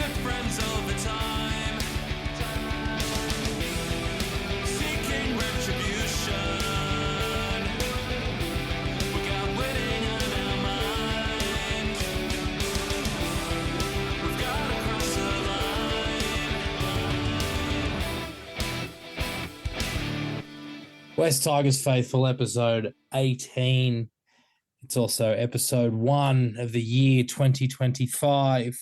good friends over time, seeking retribution. We got winning on our mind. We've got to cross the line. West Tigers Faithful, episode 18. It's also episode 1 of the year 2025.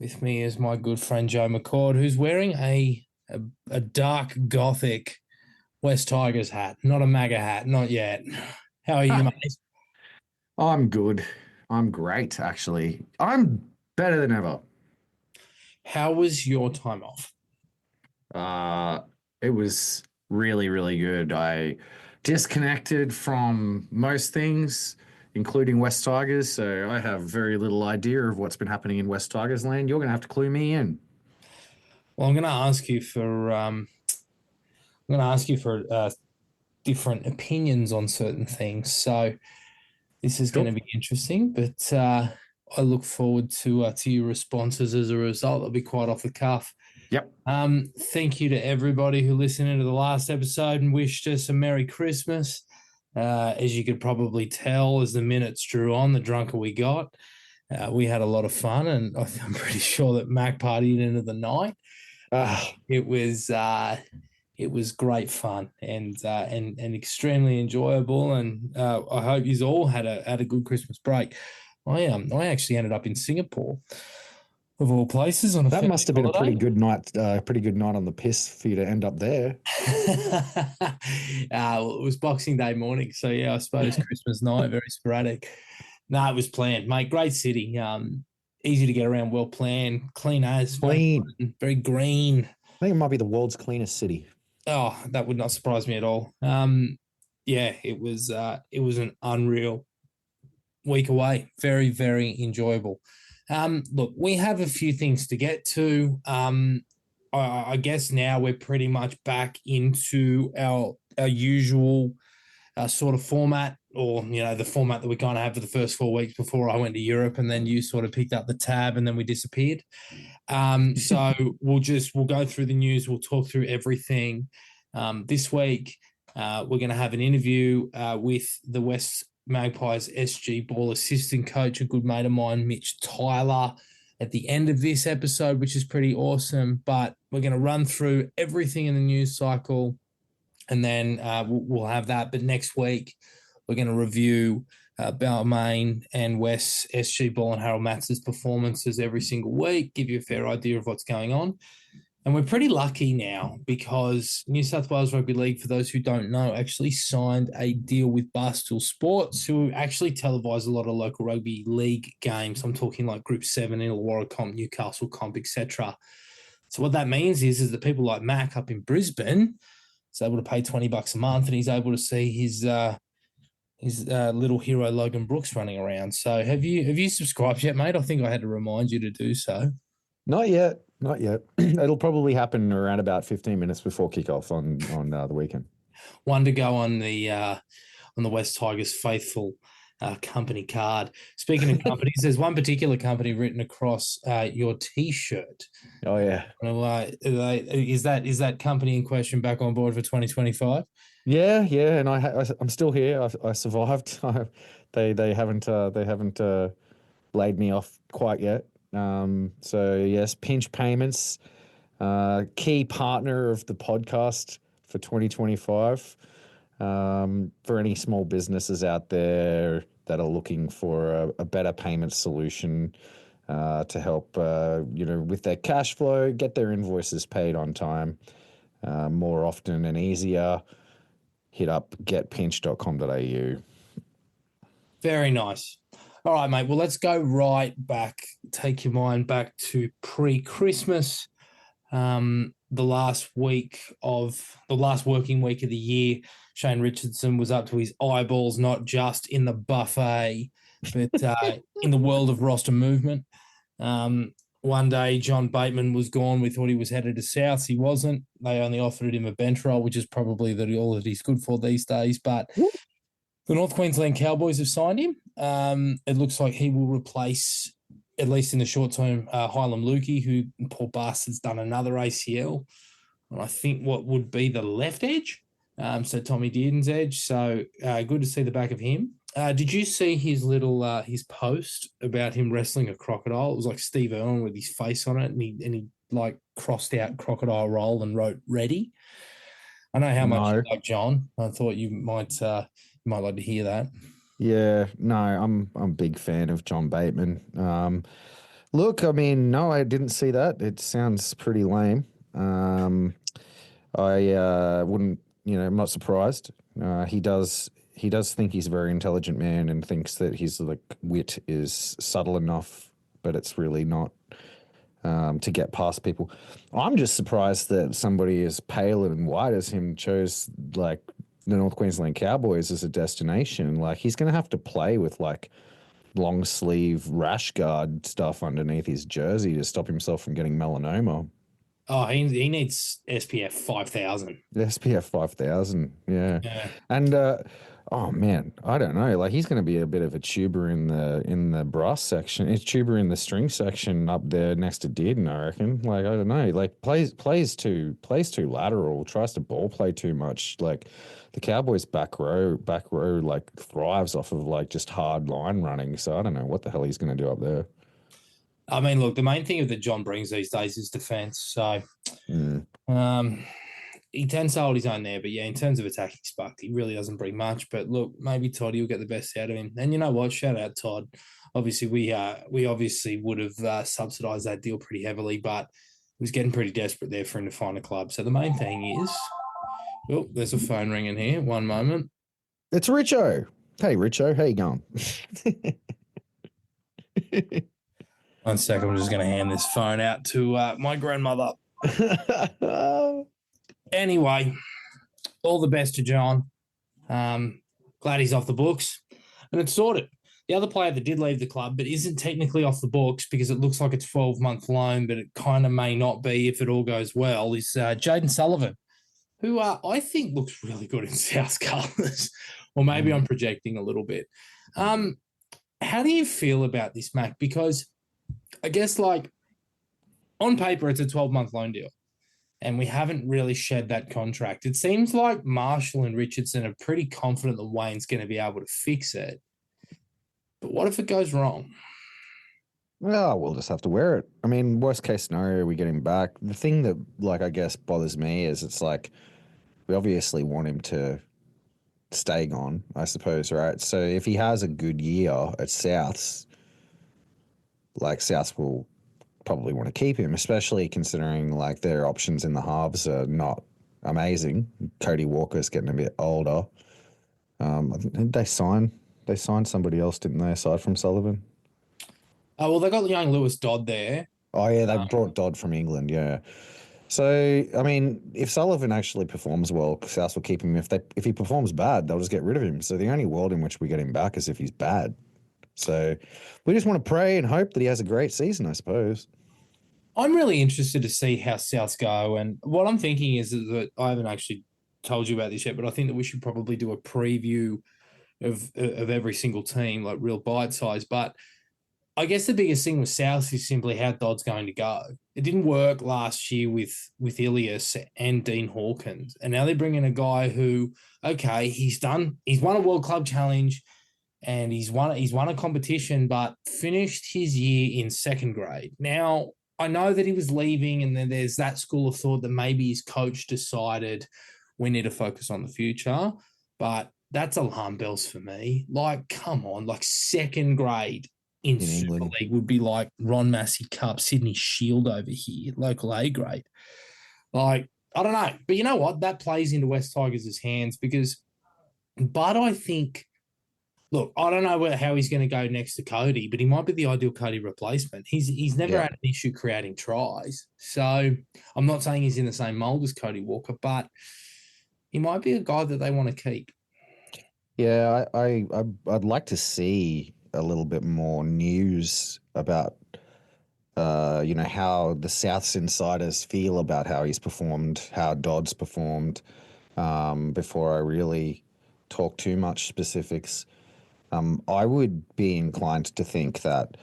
With me is my good friend Joe McCord, who's wearing a dark gothic West Tigers hat, not a MAGA hat, not yet. How are you, mate? I'm good. I'm great, actually. I'm better than ever. How was your time off? It was really, really good. I disconnected from most things, including West Tigers, so I have very little idea of what's been happening in West Tigers land. You're going to have to clue me in. Well, I'm going to ask you for different opinions on certain things. So this is going to be interesting, but I look forward to your responses as a result. It'll be quite off the cuff. Yep. Thank you to everybody who listened into the last episode and wished us a Merry Christmas. As you could probably tell, as the minutes drew on, the drunker we got. We had a lot of fun, and I'm pretty sure that Mac partied into the night. It was great fun and extremely enjoyable, and I hope you all had a good Christmas break. I actually ended up in Singapore, of all places, on a that must have been holiday. a pretty good night on the piss for you to end up there. Well, it was Boxing Day morning, so yeah, I suppose Christmas night, very sporadic. No, it was planned, mate. Great city, easy to get around, well planned, clean as, Clean, very green. I think it might be the world's cleanest city. Oh, that would not surprise me at all. Yeah, it was an unreal week away. Very, very enjoyable. Look, we have a few things to get to. I guess now we're pretty much back into our usual sort of format, or the format that we kind of had for the first 4 weeks before I went to Europe, and then you sort of picked up the tab, and then we disappeared. So we'll go through the news. We'll talk through everything. This week, we're going to have an interview with the West Magpies SG ball assistant coach, a good mate of mine, Mitch Tyler, at the end of this episode, which is pretty awesome. But we're going to run through everything in the news cycle, and then we'll have that. But next week, we're going to review Balmain and West SG ball and Harold Matz's performances every single week, give you a fair idea of what's going on. And we're pretty lucky now because New South Wales Rugby League, for those who don't know, actually signed a deal with Barstool Sports, who actually televise a lot of local rugby league games. I'm talking like Group 7, Illawarra Comp, Newcastle Comp, etc. So what that means is that people like Mac up in Brisbane is able to pay $20 a month, and he's able to see his little hero Logan Brooks running around. So have you subscribed yet, mate? I think I had to remind you to do so. Not yet. It'll probably happen around about 15 minutes before kickoff on the weekend. One to go on the West Tigers Faithful company card. Speaking of companies, there's one particular company written across your T-shirt. Oh yeah. Is that company in question back on board for 2025? Yeah, and I'm still here. I survived. They haven't laid me off quite yet. So yes, Pinch Payments, key partner of the podcast for 2025. For any small businesses out there that are looking for a better payment solution to help with their cash flow, get their invoices paid on time more often and easier, hit up getpinch.com.au. Very nice. All right, mate. Well, let's go right back. Take your mind back to pre-Christmas, the last working week of the year. Shane Richardson was up to his eyeballs, not just in the buffet, but in the world of roster movement. One day, John Bateman was gone. We thought he was headed to South. He wasn't. They only offered him a bench role, which is probably all that he's good for these days. But the North Queensland Cowboys have signed him. It looks like he will replace at least in the short term, Hylam Lukey, who poor bastard's done another ACL. And I think what would be the left edge. So Tommy Dearden's edge. So good to see the back of him. Did you see his little his post about him wrestling a crocodile? It was like Steve Irwin with his face on it, and he like crossed out crocodile roll and wrote ready. I know how much you No. like John. I thought you might like to hear that. Yeah, no, I'm a big fan of John Bateman. Look, I mean, no, I didn't see that. It sounds pretty lame. I wouldn't, I'm not surprised. He does think he's a very intelligent man and thinks that his like wit is subtle enough, but it's really not to get past people. I'm just surprised that somebody as pale and white as him chose like the North Queensland Cowboys as a destination. Like he's going to have to play with like long sleeve rash guard stuff underneath his jersey to stop himself from getting melanoma. Oh, he needs SPF 5,000. SPF 5000, yeah. Yeah. And oh man, I don't know. Like he's going to be a bit of a tuber in the brass section. It's tuber in the string section up there next to Dearden, I reckon. Like I don't know. Like plays too lateral. Tries to ball play too much. Like the Cowboys back row like thrives off of like just hard line running. So I don't know what the hell he's going to do up there. I mean, look, the main thing that John brings these days is defense. So Mm. he tends to hold his own there. But yeah, in terms of attacking spark, he really doesn't bring much. But look, maybe Toddy will get the best out of him. And you know what? Shout out Todd. Obviously, we obviously would have subsidised that deal pretty heavily, but it was getting pretty desperate there for him to find a club. So the main thing is, oh, there's a phone ringing here. One moment. It's Richo. Hey Richo, how you going? 1 second. I'm just going to hand this phone out to my grandmother. Anyway, all the best to John. Glad he's off the books. And it's sorted. The other player that did leave the club but isn't technically off the books because it looks like it's 12-month loan, but it kind of may not be if it all goes well, is Jaden Sullivan, who I think looks really good in South colours. Or maybe I'm projecting a little bit. How do you feel about this, Mac? Because I guess like on paper, it's a 12-month loan deal. And we haven't really shed that contract. It seems like Marshall and Richardson are pretty confident that Wayne's going to be able to fix it. But what if it goes wrong? Well, we'll just have to wear it. I mean, worst case scenario, we get him back. The thing that, like, I guess bothers me is it's like we obviously want him to stay gone, I suppose, right? So if he has a good year at Souths, like Souths will probably want to keep him, especially considering like their options in the halves are not amazing. Cody Walker's getting a bit older. Did they sign somebody else, didn't they, aside from Sullivan? Oh, well, they got young Lewis Dodd there. Oh yeah, they brought Dodd from England, yeah. So I mean, if Sullivan actually performs well, South will keep him. If he performs bad, they'll just get rid of him. So the only world in which we get him back is if he's bad. So we just want to pray and hope that he has a great season, I suppose. I'm really interested to see how Souths go. And what I'm thinking is that I haven't actually told you about this yet, but I think that we should probably do a preview of every single team, like real bite size. But I guess the biggest thing with South is simply how Dodd's going to go. It didn't work last year with Ilias and Dean Hawkins. And now they're bringing a guy who, okay, he's won a World Club Challenge and he's won a competition, but finished his year in second grade. Now, I know that he was leaving, and then there's that school of thought that maybe his coach decided we need to focus on the future, but that's alarm bells for me. Like, come on, like second grade in Super England. League would be like Ron Massey Cup, Sydney Shield over here, local A grade. Like, I don't know. But you know what? That plays into West Tigers' hands but I think, look, I don't know how he's going to go next to Cody, but he might be the ideal Cody replacement. He's never had an issue creating tries. So I'm not saying he's in the same mold as Cody Walker, but he might be a guy that they want to keep. Yeah, I'd like to see a little bit more news about how the Souths insiders feel about how he's performed, how Dodd's performed, before I really talk too much specifics. I would be inclined to think that,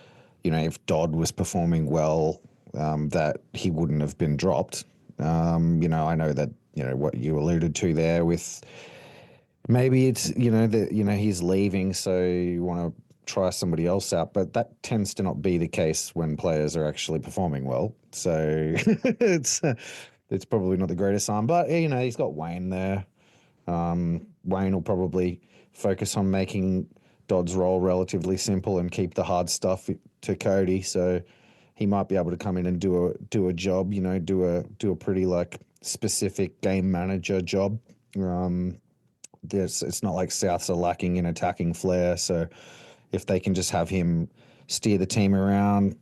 if Dodd was performing well, that he wouldn't have been dropped. I know that what you alluded to there with maybe it's that he's leaving, so you want to try somebody else out, but that tends to not be the case when players are actually performing well. So it's probably not the greatest sign, but he's got Wayne there. Wayne will probably focus on making Dodd's role relatively simple and keep the hard stuff to Cody. So he might be able to come in and do a job, do a pretty like specific game manager job. It's not like Souths are lacking in attacking flair. So if they can just have him steer the team around,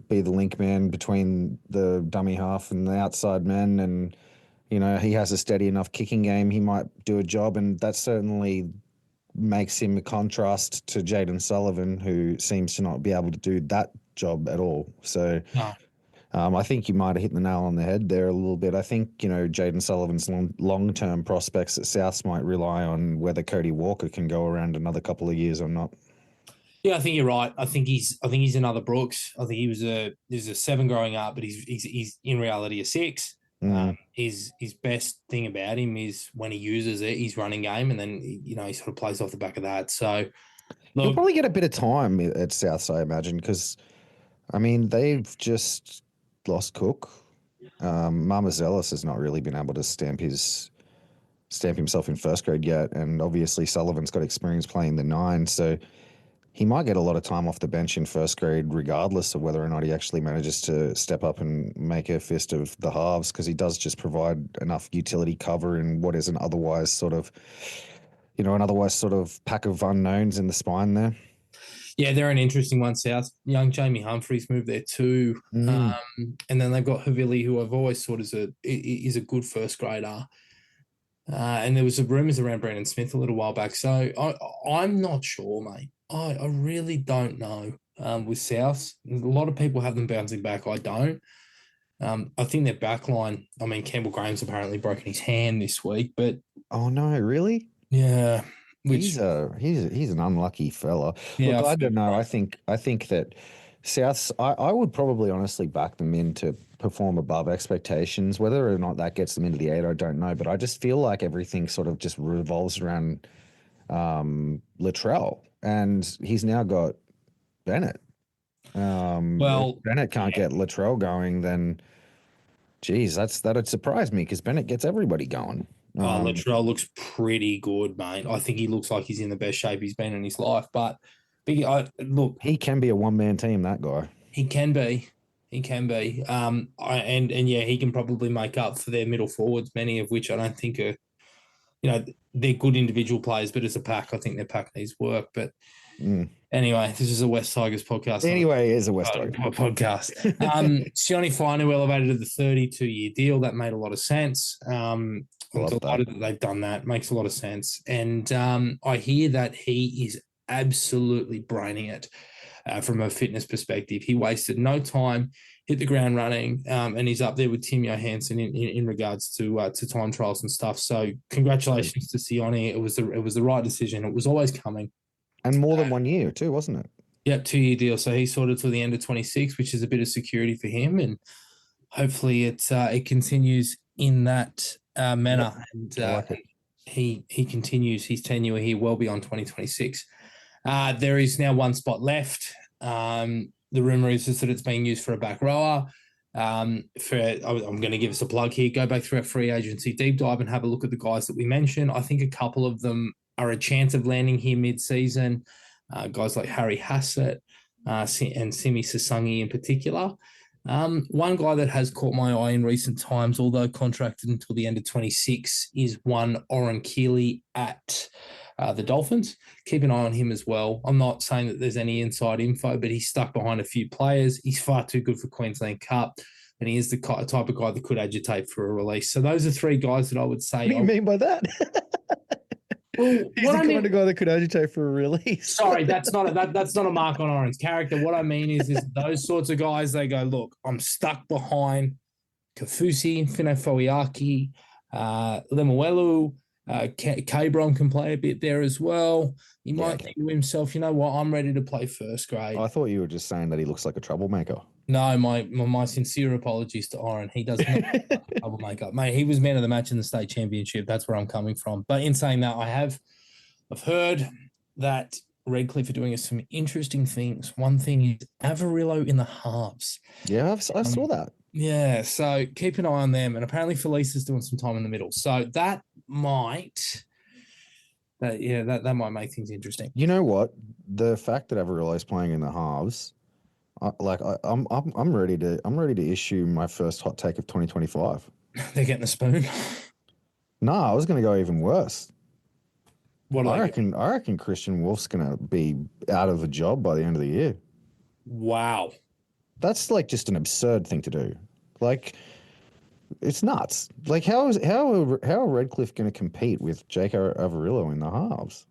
be the link man between the dummy half and the outside men, and he has a steady enough kicking game, he might do a job, and that certainly makes him a contrast to Jaden Sullivan, who seems to not be able to do that job at all. So No. I think you might have hit the nail on the head there a little bit. I think, Jaden Sullivan's long-term prospects at Souths might rely on whether Cody Walker can go around another couple of years or not. Yeah, I think you're right. I think he's another Brooks. I think he was a 7 growing up, but he's in reality a 6. His best thing about him is when he uses it, his running game, and then he sort of plays off the back of that. So he'll probably get a bit of time at Souths, I imagine, because they've just lost Cook. Marmazelis has not really been able to stamp himself in first grade yet, and obviously Sullivan's got experience playing the 9, so he might get a lot of time off the bench in first grade, regardless of whether or not he actually manages to step up and make a fist of the halves, because he does just provide enough utility cover in what is an otherwise sort of pack of unknowns in the spine there. Yeah, they're an interesting one, South. Young Jamie Humphries moved there too. And then they've got Havili, who I've always thought is a good first grader. And there was rumours around Brandon Smith a little while back. So I'm not sure, mate. I really don't know with Souths. A lot of people have them bouncing back. I don't. I think their back line, Campbell Graham's apparently broken his hand this week, but... Oh, no, really? Yeah. He's an unlucky fella. Yeah, look, I don't know. I think that Souths, I would probably honestly back them in to perform above expectations. Whether or not that gets them into the 8, I don't know. But I just feel like everything sort of just revolves around Latrell, and he's now got Bennett. If Bennett can't get Latrell going, then geez, that'd surprise me, because Bennett gets everybody going. Latrell looks pretty good, mate. I think he looks like he's in the best shape he's been in his life. But look, he can be a one-man team, that guy. He can be. He can probably make up for their middle forwards, many of which I don't think are, they're good individual players, but as a pack, I think their pack needs work. But anyway, this is a West Tigers podcast. Anyway, it is a West Tigers podcast. Sione Fino elevated to the 32-year deal. That made a lot of sense. I'm delighted that they've done that. Makes a lot of sense. And I hear that he is absolutely braining it from a fitness perspective. He wasted no time, hit the ground running, and he's up there with Tim Johansson in regards to time trials and stuff. So congratulations to Sione. It was the right decision. It was always coming. And more than 1 year too, wasn't it? Yep, 2-year deal. So he's sorted till the end of 26, which is a bit of security for him, and hopefully it continues in that manner. And he continues his tenure here well beyond 2026. There is now one spot left. The rumor is that it's being used for a back rower. I'm going to give us a plug here. Go back through our free agency deep dive and have a look at the guys that we mentioned. I think a couple of them are a chance of landing here mid-season. Guys like Harry Hassett and Simi Sasangi in particular. One guy that has caught my eye in recent times, although contracted until the end of 26, is one Oren Keeley at the Dolphins. Keep an eye on him as well. I'm not saying that there's any inside info, but he's stuck behind a few players. He's far too good for Queensland Cup, and he is the type of guy that could agitate for a release. So those are 3 guys that I would say. What do you mean by that? Well, he's the kind of guy that could agitate for a release. Sorry, that's not a mark on Oren's character. What I mean is those sorts of guys, they go, look, I'm stuck behind Kafusi, Fino Foiaki, Lemuelu, Cabron can play a bit there as well. He Yeah, might think to himself, you know what, I'm ready to play first grade. I thought you were just saying that he looks like a troublemaker. No, my sincere apologies to Oren. He does not troublemaker. Mate, he was man of the match in the state championship. That's where I'm coming from. But in saying that, I've heard that Redcliffe are doing some interesting things. One thing is Avarillo in the halves. Yeah, I saw that. Yeah, so keep an eye on them. And apparently Felice is doing some time in the middle. So that might make things interesting. You know what? The fact that Avarillo is playing in the halves, I'm ready to issue my first hot take of 2025. They're getting the spoon. No, I was going to go even worse. What I reckon Christian Wolf's going to be out of a job by the end of the year. Wow. That's like just an absurd thing to do. Like, it's nuts. Like, how are Redcliffe going to compete with Jake Avarillo in the halves?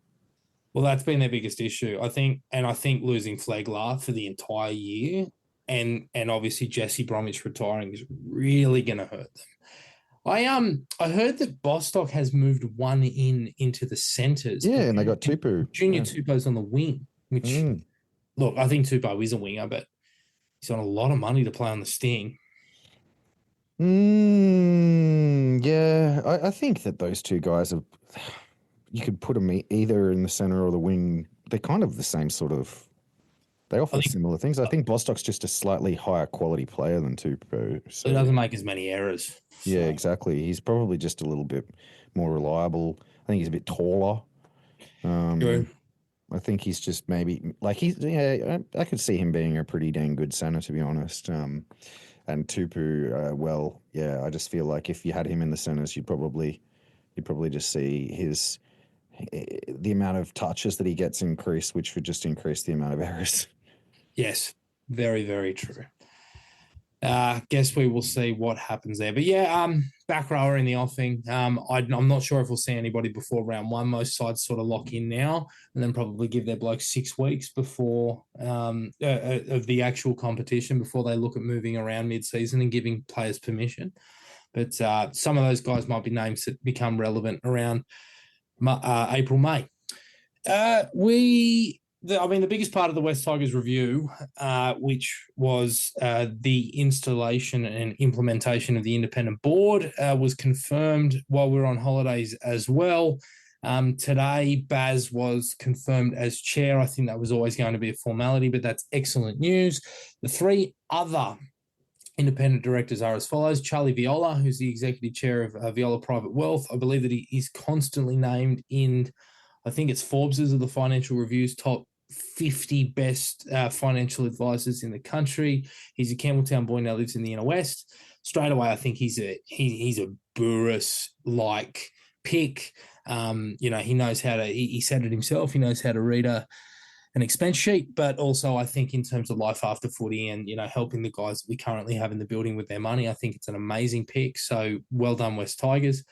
Well, that's been their biggest issue, I think, and I think losing Flegg for the entire year, and obviously Jesse Bromwich retiring is really going to hurt them. I heard that Bostock has moved one into the centres. Yeah, and they got Tupu. Junior Tupo's on the wing, which look, I think Tupo is a winger, but he's on a lot of money to play on the Sting. Yeah, I think that those two guys are. You could put them either in the center or the wing. They're kind of the same sort of. They offer similar things. I think Bostock's just a slightly higher quality player than Tupou. So he doesn't make as many errors. So. Yeah, exactly. He's probably just a little bit more reliable. I think he's a bit taller. True. I think he's just maybe like I could see him being a pretty dang good center, to be honest. And Tupu, I just feel like if you had him in the centers, you'd probably just see the amount of touches that he gets increase, which would just increase the amount of errors. Yes, very, very true. Guess we will see what happens there. But yeah, back rower in the offing. I'm not sure if we'll see anybody before round one. Most sides sort of lock in now and then probably give their blokes 6 weeks before of the actual competition before they look at moving around mid-season and giving players permission. But some of those guys might be names that become relevant around April, May. The biggest part of the West Tigers review, which was the installation and implementation of the independent board, was confirmed while we were on holidays as well. Today, Baz was confirmed as chair. I think that was always going to be a formality, but that's excellent news. The three other independent directors are as follows. Charlie Viola, who's the executive chair of Viola Private Wealth. I believe that he is constantly named in, I think it's Forbes's of the Financial Review's top 50 best financial advisors in the country. He's a Campbelltown boy, now lives in the inner west. Straight away, I think he's a Burris-like pick. He knows how to, he said it himself, he knows how to read an expense sheet, but also I think in terms of life after footy and, helping the guys that we currently have in the building with their money, I think it's an amazing pick. So well done, West Tigers.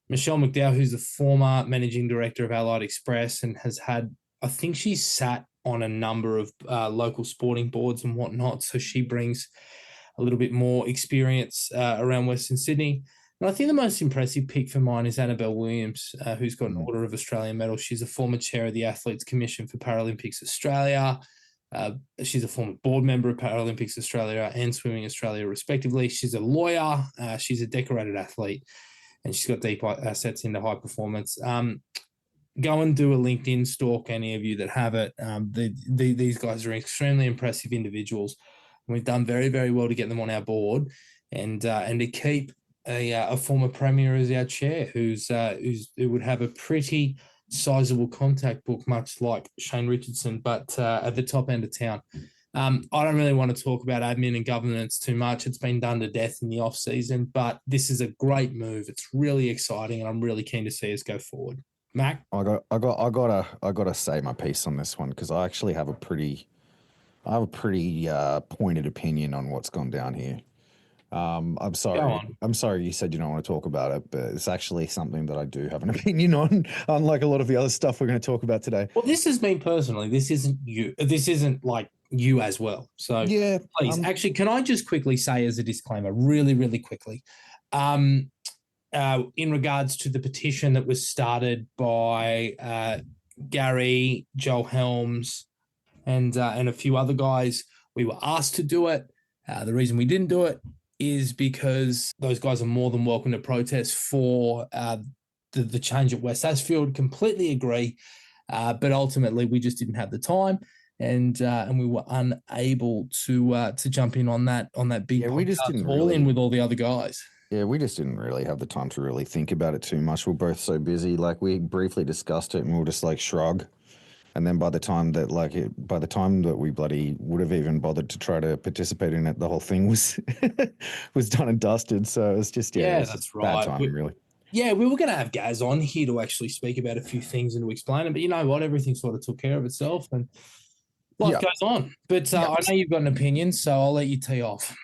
Michelle McDowell, who's the former managing director of Allied Express and has had, I think she's sat on a number of local sporting boards and whatnot. So she brings a little bit more experience around Western Sydney. And I think the most impressive pick for mine is Annabelle Williams, who's got an Order of Australian Medal. She's a former chair of the Athletes Commission for Paralympics Australia. She's a former board member of Paralympics Australia and Swimming Australia, respectively. She's a lawyer. She's a decorated athlete. And she's got deep assets into high performance. Go and do a LinkedIn stalk, any of you that have it. These guys are extremely impressive individuals. We've done very, very well to get them on our board and to keep a former premier as our chair who would have a pretty sizable contact book, much like Shane Richardson, but at the top end of town. I don't really want to talk about admin and governance too much. It's been done to death in the off season, but this is a great move. It's really exciting, and I'm really keen to see us go forward. Mac, I gotta say my piece on this one because I actually have a pretty pointed opinion on what's gone down here. I'm sorry you said you don't want to talk about it, but it's actually something that I do have an opinion on, unlike a lot of the other stuff we're going to talk about today. Well, this is me personally. This isn't you. This isn't like you as well. So yeah, please, actually, can I just quickly say as a disclaimer, really, really quickly, in regards to the petition that was started by Gary, Joel Helms, and a few other guys. We were asked to do it. The reason we didn't do it is because those guys are more than welcome to protest for the change at West Ashfield. Completely agree, but ultimately we just didn't have the time, and we were unable to jump in on that big. Yeah, we just didn't all really in with all the other guys. Yeah, we just didn't really have the time to really think about it too much. We're both so busy. Like, we briefly discussed it and we were just like shrug. And then by the time that we bloody would have even bothered to try to participate in it, the whole thing was was done and dusted. So it's just That's right. Bad timing, really. Yeah, we were going to have Gaz on here to actually speak about a few things and to explain it, but you know what? Everything sort of took care of itself, and life goes on. But I know you've got an opinion, so I'll let you tee off.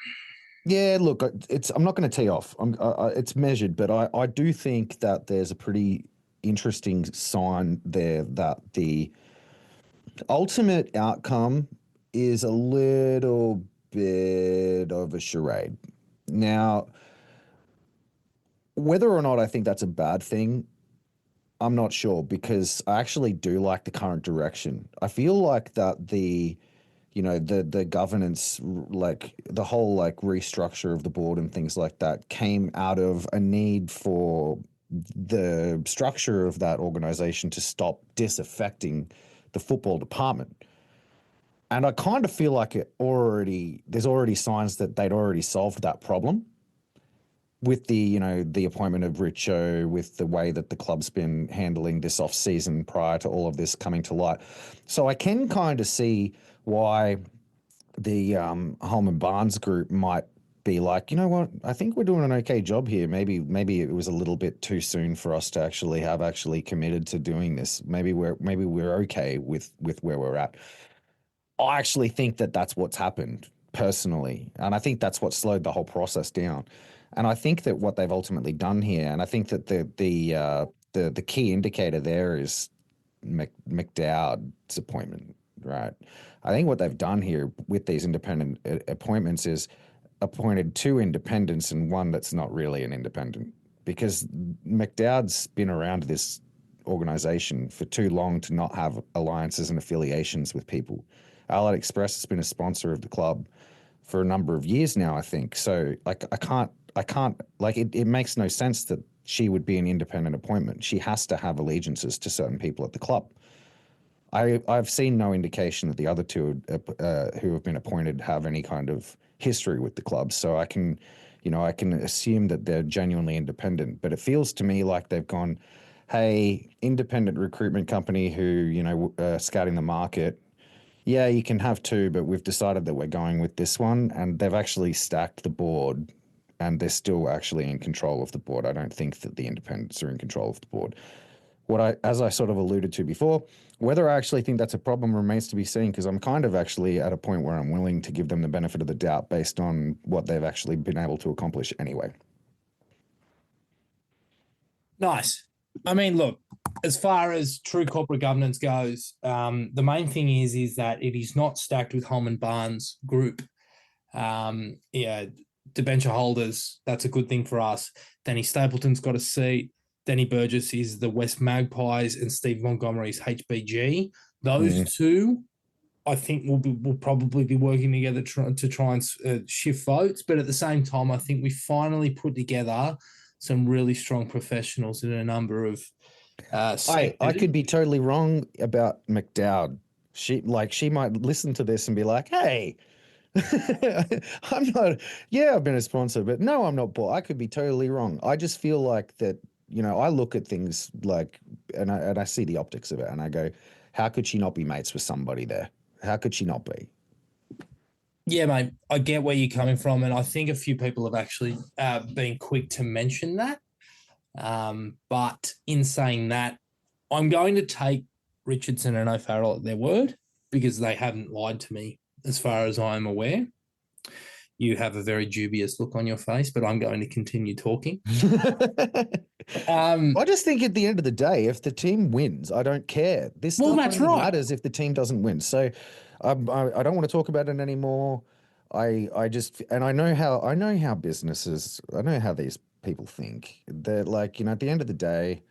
Yeah, look, I'm not going to tee off. It's measured, but I do think that there's a pretty interesting sign there that the ultimate outcome is a little bit of a charade. Now, whether or not I think that's a bad thing, I'm not sure, because I actually do like the current direction. I feel like that the governance, like the whole like restructure of the board and things like that, came out of a need for the structure of that organization to stop disaffecting the football department. And I kind of feel like there's already signs that they'd already solved that problem with the appointment of Richo, with the way that the club's been handling this off season prior to all of this coming to light. So I can kind of see why the Holman Barnes group might be like, you know what, I think we're doing an okay job here. Maybe it was a little bit too soon for us to actually committed to doing this. Maybe we're okay with where we're at. I actually think that that's what's happened personally, and I think that's what slowed the whole process down. And I think that what they've ultimately done here, and I think that the key indicator there is McDowd's appointment, right? I think what they've done here with these independent appointments is appointed two independents and one that's not really an independent, because McDowd's been around this organization for too long to not have alliances and affiliations with people. Allied Express has been a sponsor of the club for a number of years now, I think. So like I can't like it makes no sense that she would be an independent appointment. She has to have allegiances to certain people at the club. I've seen no indication that the other two who have been appointed have any kind of history with the club. So I can assume that they're genuinely independent. But it feels to me like they've gone, hey, independent recruitment company who, scouting the market. Yeah, you can have two, but we've decided that we're going with this one. And they've actually stacked the board, and they're still actually in control of the board. I don't think that the independents are in control of the board. As I sort of alluded to before, whether I actually think that's a problem remains to be seen, because I'm kind of actually at a point where I'm willing to give them the benefit of the doubt based on what they've actually been able to accomplish anyway. Nice. I mean, look, as far as true corporate governance goes, the main thing is that it is not stacked with Holman Barnes Group. Debenture holders, that's a good thing for us. Danny Stapleton's got a seat. Danny Burgess is the West Magpies, and Steve Montgomery's HBG. Those two, I think, will probably be working together to try and shift votes. But at the same time, I think we finally put together some really strong professionals in a number of I could be totally wrong about McDowd. She might listen to this and be like, hey, I'm not, I've been a sponsor, but no, I'm not. I could be totally wrong. I just feel like that, I look at things like, and I see the optics of it, and I go, how could she not be mates with somebody there? How could she not be? Yeah, mate, I get where you're coming from, and I think a few people have actually been quick to mention that. But in saying that, I'm going to take Richardson and O'Farrell at their word, because they haven't lied to me as far as I'm aware. You have a very dubious look on your face, but I'm going to continue talking. I just think at the end of the day, if the team wins, I don't care. This stuff only matters if the team doesn't win. So I don't want to talk about it anymore. I know how businesses, I know how these people think. They're like, at the end of the day,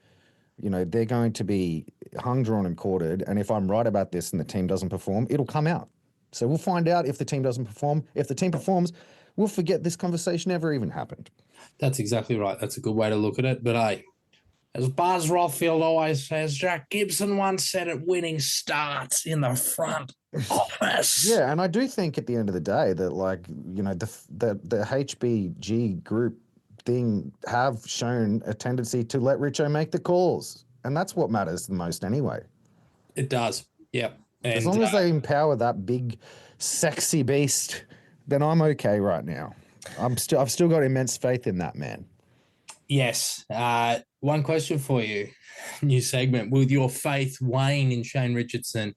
they're going to be hung, drawn, and quartered. And if I'm right about this and the team doesn't perform, it'll come out. So we'll find out if the team doesn't perform. If the team performs, we'll forget this conversation ever even happened. That's exactly right. That's a good way to look at it. But hey, as Buzz Rothfield always says, Jack Gibson once said it, winning starts in the front office. Yeah, and I do think at the end of the day that, like, the HBG group thing have shown a tendency to let Richo make the calls. And that's what matters the most anyway. It does. Yep. And, as long as they empower that big, sexy beast, then I'm okay right now. I've still got immense faith in that man. Yes. One question for you. New segment. Will your faith wane in Shane Richardson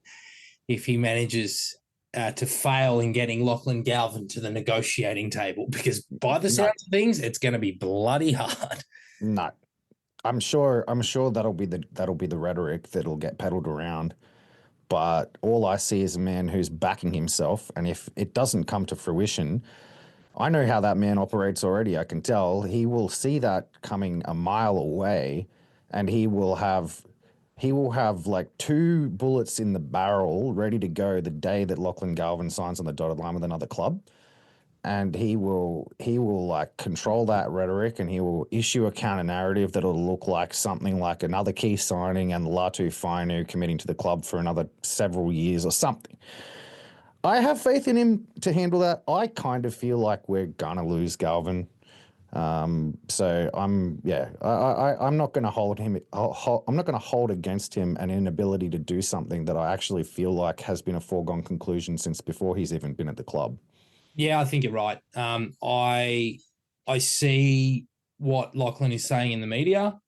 if he manages to fail in getting Lachlan Galvin to the negotiating table? Because by the sounds of things, it's going to be bloody hard. No. I'm sure that'll be the rhetoric that'll get peddled around. But all I see is a man who's backing himself. And if it doesn't come to fruition, I know how that man operates already. I can tell he will see that coming a mile away, and he will have like 2 bullets in the barrel ready to go the day that Lachlan Galvin signs on the dotted line with another club. And he will like control that rhetoric, and he will issue a counter narrative that'll look like something like another key signing and Latu Fainu committing to the club for another several years or something. I have faith in him to handle that. I kind of feel like we're gonna lose Galvin. So I'm not going to hold him. I'm not going to hold against him an inability to do something that I actually feel like has been a foregone conclusion since before he's even been at the club. Yeah, I think you're right. I see what Lachlan is saying in the media,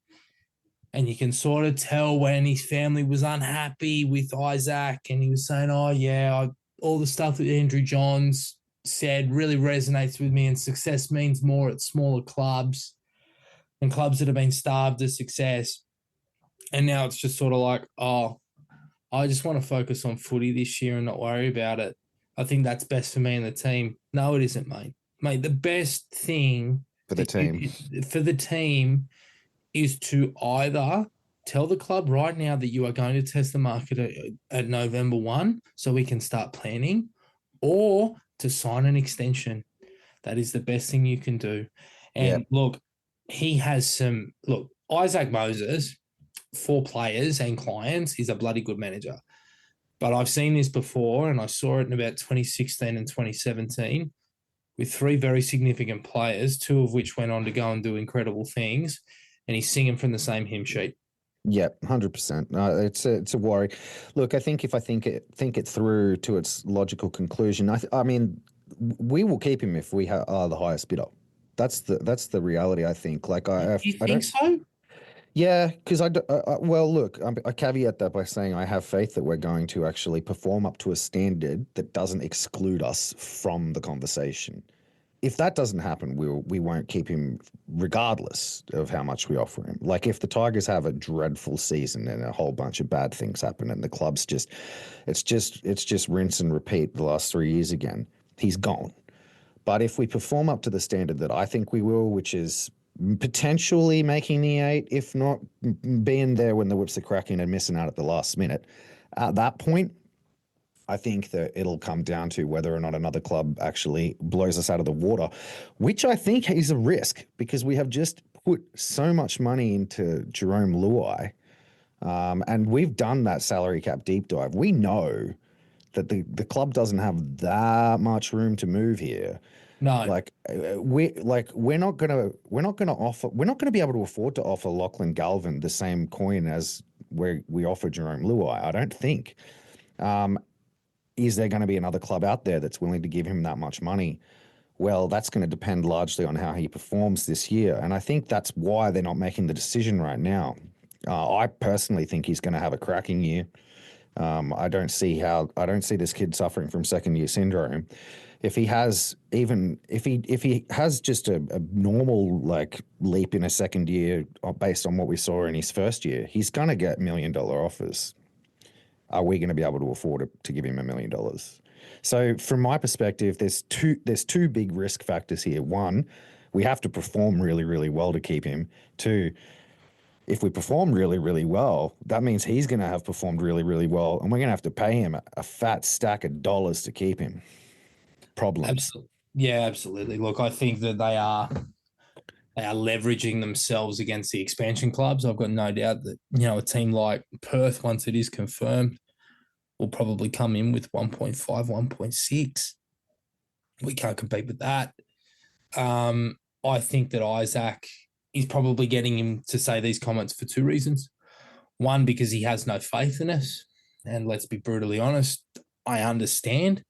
and you can sort of tell when his family was unhappy with Isaac, and he was saying, "Oh yeah, all the stuff that Andrew Johns said really resonates with me, and success means more at smaller clubs and clubs that have been starved of success." And now it's just sort of like, oh, I just want to focus on footy this year and not worry about it. I think that's best for me and the team. No, it isn't, mate. Mate, the best thing for the team is to either tell the club right now that you are going to test the market at November 1 so we can start planning, or to sign an extension. That is the best thing you can do. And look, he has Isaac Moses, for players and clients, is a bloody good manager. But I've seen this before, and I saw it in about 2016 and 2017 with 3 very significant players, 2 of which went on to go and do incredible things, and he's singing from the same hymn sheet. Yeah, 100%. It's a worry. Look, I think if I think it through to its logical conclusion, I mean, we will keep him if we are the highest bidder. That's the reality. I think. Like Do you think so? Yeah, because look, I caveat that by saying I have faith that we're going to actually perform up to a standard that doesn't exclude us from the conversation. If that doesn't happen, we won't keep him regardless of how much we offer him. Like if the Tigers have a dreadful season and a whole bunch of bad things happen and the club's it's just rinse and repeat the last 3 years again, he's gone. But if we perform up to the standard that I think we will, which is potentially making the 8, if not being there when the whips are cracking and missing out at the last minute, at that point, I think that it'll come down to whether or not another club actually blows us out of the water, which I think is a risk because we have just put so much money into Jerome Luai, and we've done that salary cap deep dive. We know that the club doesn't have that much room to move here. No, we're not gonna be able to afford to offer Lachlan Galvin the same coin as we offer Jerome Luai. I don't think. Is there going to be another club out there that's willing to give him that much money? Well, that's going to depend largely on how he performs this year, and I think that's why they're not making the decision right now. I personally think he's going to have a cracking year. I don't see this kid suffering from second year syndrome. If he has just a normal like leap in a second year based on what we saw in his first year, he's going to get $1 million offers. Are we going to be able to afford to give him $1 million? So from my perspective, there's two big risk factors here. One, we have to perform really, really well to keep him. Two, if we perform really, really well, that means he's going to have performed really, really well, and we're going to have to pay him a fat stack of dollars to keep him. Problems. Absolutely. Yeah, absolutely. Look, I think that they are leveraging themselves against the expansion clubs. I've got no doubt that, a team like Perth, once it is confirmed, will probably come in with 1.5, 1.6. We can't compete with that. I think that Isaac is probably getting him to say these comments for two reasons. One, because he has no faith in us. And let's be brutally honest, I understand.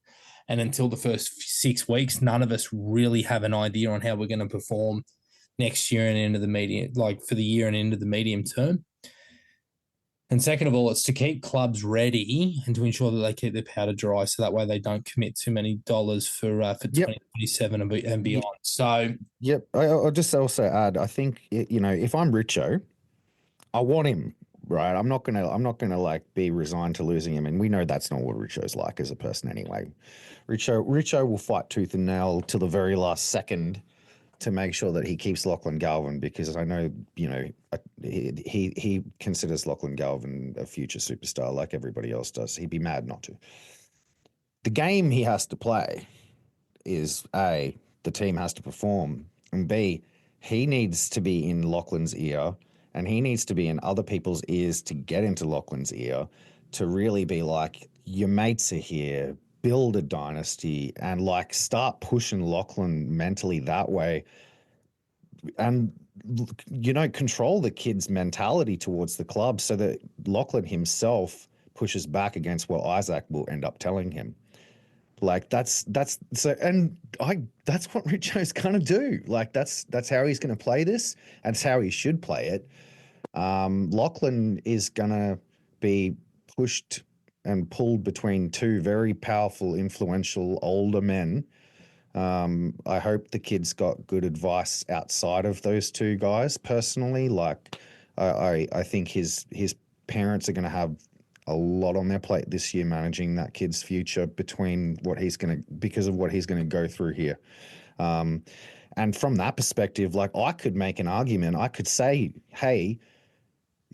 And until the first 6 weeks, none of us really have an idea on how we're going to perform next year and into the medium, like for the year and into the medium term. And second of all, it's to keep clubs ready and to ensure that they keep their powder dry, so that way they don't commit too many dollars for 2027 and beyond. So, yep. I'll just also add, I think if I'm Richo, I want him, right? I'm not gonna like be resigned to losing him, and we know that's not what Richo's like as a person anyway. Richo will fight tooth and nail till the very last second to make sure that he keeps Lachlan Galvin, because I know, he considers Lachlan Galvin a future superstar like everybody else does. He'd be mad not to. The game he has to play is A, the team has to perform, and B, he needs to be in Lachlan's ear, and he needs to be in other people's ears to get into Lachlan's ear, to really be like, your mates are here, build a dynasty, and like start pushing Lachlan mentally that way, and control the kid's mentality towards the club, so that Lachlan himself pushes back against what Isaac will end up telling him. Like that's so, and that's what Richo's gonna do. Like that's how he's gonna play this, and it's how he should play it. Lachlan is gonna be pushed and pulled between two very powerful, influential older men. I hope the kid's got good advice outside of those two guys. Personally, like I think his parents are going to have a lot on their plate this year managing that kid's future, because of what he's going to go through here. And from that perspective, like I could make an argument. I could say, hey,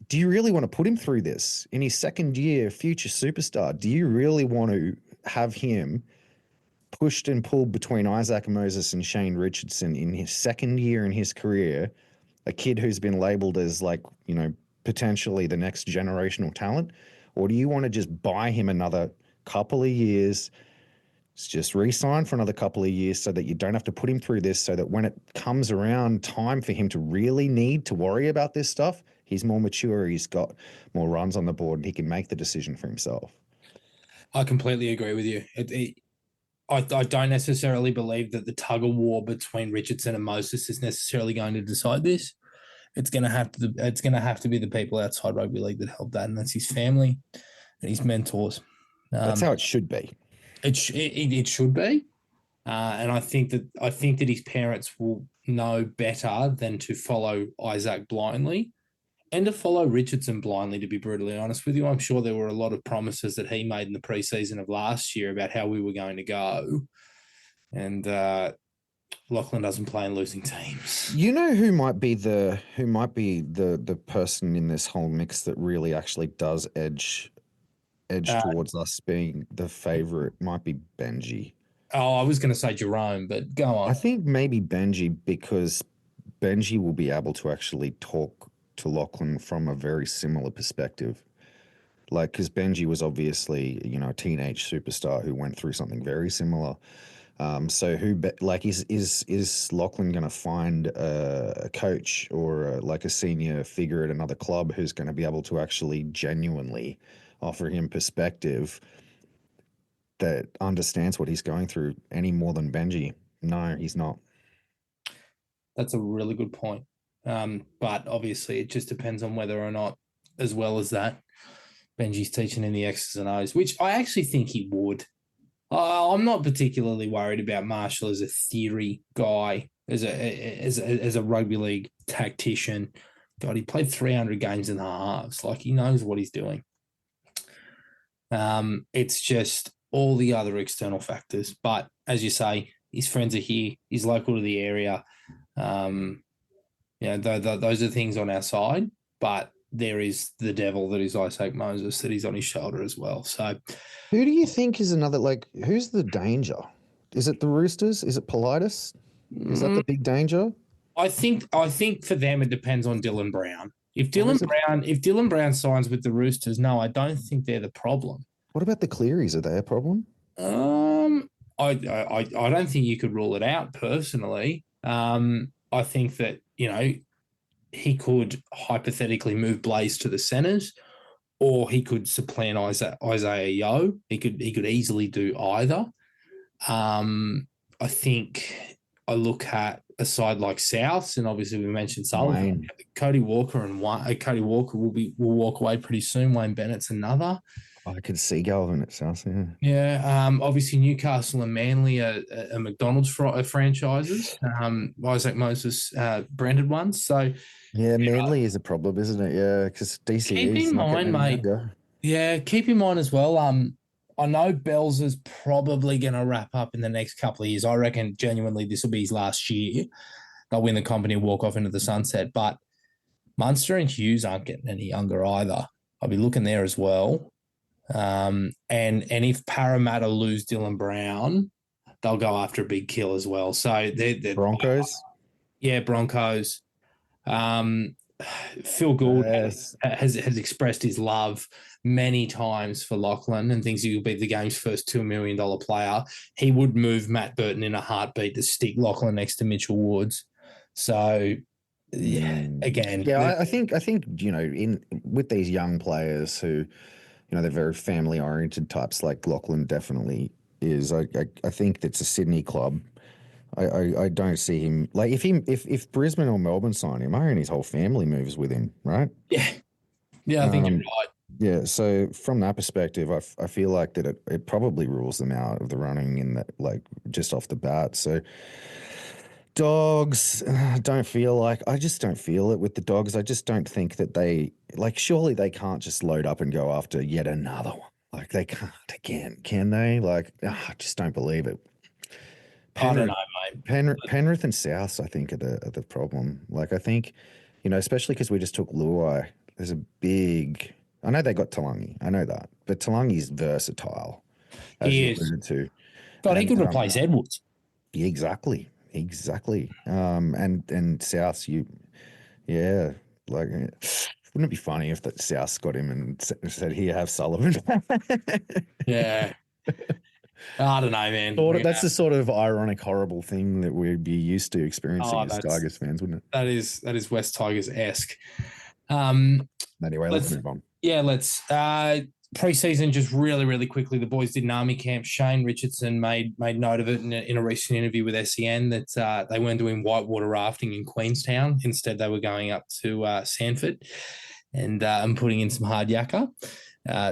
do you really want to put him through this in his second year, future superstar? Do you really want to have him pushed and pulled between Isaac Moses and Shane Richardson in his second year in his career, a kid who's been labeled as like, potentially the next generational talent? Or do you want to just buy him another couple of years, just re-sign for another couple of years so that you don't have to put him through this, so that when it comes around time for him to really need to worry about this stuff, he's more mature, he's got more runs on the board, and he can make the decision for himself. I completely agree with you. I don't necessarily believe that the tug of war between Richardson and Moses is necessarily going to decide this. It's going to have to be the people outside rugby league that help that, and that's his family and his mentors. That's how it should be. It should be, and I think that his parents will know better than to follow Isaac blindly, and to follow Richardson blindly. To be brutally honest with you, I'm sure there were a lot of promises that he made in the preseason of last year about how we were going to go, and Lachlan doesn't play in losing teams. You know who might be the person in this whole mix that really actually does edge towards us being the favorite? Might be Benji. Oh, I was going to say Jerome, but go on. I think maybe Benji, because Benji will be able to actually talk to Lachlan from a very similar perspective. Like, because Benji was obviously, a teenage superstar who went through something very similar. So is Lachlan going to find a coach or a senior figure at another club who's going to be able to actually genuinely offer him perspective that understands what he's going through any more than Benji? No, he's not. That's a really good point. But obviously it just depends on whether or not, as well as that, Benji's teaching in the X's and O's, which I actually think he would. I'm not particularly worried about Marshall as a theory guy, as a rugby league tactician. God, he played 300 games in the halves. Like, he knows what he's doing. It's just all the other external factors. But as you say, his friends are here. He's local to the area. Those are things on our side, but there is the devil that is Isaac Moses that is on his shoulder as well. So Who do you think is another, like, who's the danger? Is it the Roosters? Is it Politis? Is that the big danger? I think for them it depends on Dylan Brown. If Or Dylan is it, Brown if Dylan Brown signs with the Roosters, no, I don't think they're the problem. what about the Clearys? Are they a problem? Um, I don't think you could rule it out personally. I think that he could hypothetically move Blaze to the centres, or he could supplant Isaiah Yeo. He could easily do either. I think I look at a side like Souths, and obviously we mentioned Sullivan. Wayne. Cody Walker will walk away pretty soon. Wayne Bennett's another. I could see Galvin at South, yeah. Yeah, obviously Newcastle and Manly are McDonald's franchises. Isaac Moses branded ones. So Yeah, Manly is a problem, isn't it? Yeah, because DCE keep is in not mind, getting any mate. younger. Yeah, keep in mind as well. I know Bells is probably going to wrap up in the next couple of years. I reckon genuinely this will be his last year. They'll win the company and walk off into the sunset. But Munster and Hughes aren't getting any younger either. I'll be looking there as well. And if Parramatta lose Dylan Brown, they'll go after a big kill as well. So they're Broncos? Yeah, Broncos. Phil Gould Yes. has expressed his love many times for Lachlan and thinks he'll be the game's first $2 million player. He would move Matt Burton in a heartbeat to stick Lachlan next to Mitchell Woods. So, yeah, again. Yeah, I think in with these young players who, they're very family oriented types, like Lachlan definitely is. I think that's a Sydney club. I don't see him, like, if Brisbane or Melbourne sign him, I reckon his whole family moves with him, right? Yeah, I think you're right. Yeah, so from that perspective, I feel like that it probably rules them out of the running in that, like, just off the bat. So Dogs, I just don't feel it with the Dogs. I just don't think that surely they can't just load up and go after yet another one. Like, they can't again, can they? Like, I just don't believe it. I don't know, mate. Penrith and Souths, I think, are the problem. Like, I think, especially because we just took Luai. There's a big. I know they got Talangi. I know that, but Talangi's versatile, as He you is. alluded to. God, he could replace Edwards. Yeah, exactly. And Souths, like, wouldn't it be funny if the Souths got him and said, "Here, have Sullivan." Yeah. I don't know, man. That's the sort of ironic, horrible thing that we'd be used to experiencing as Tigers fans, wouldn't it? That is West Tigers-esque. Anyway, let's move on. Yeah, let's. Preseason, just really, really quickly, the boys did an army camp. Shane Richardson made note of it in a recent interview with SEN that they weren't doing whitewater rafting in Queenstown. Instead, they were going up to Sanford and putting in some hard yakka.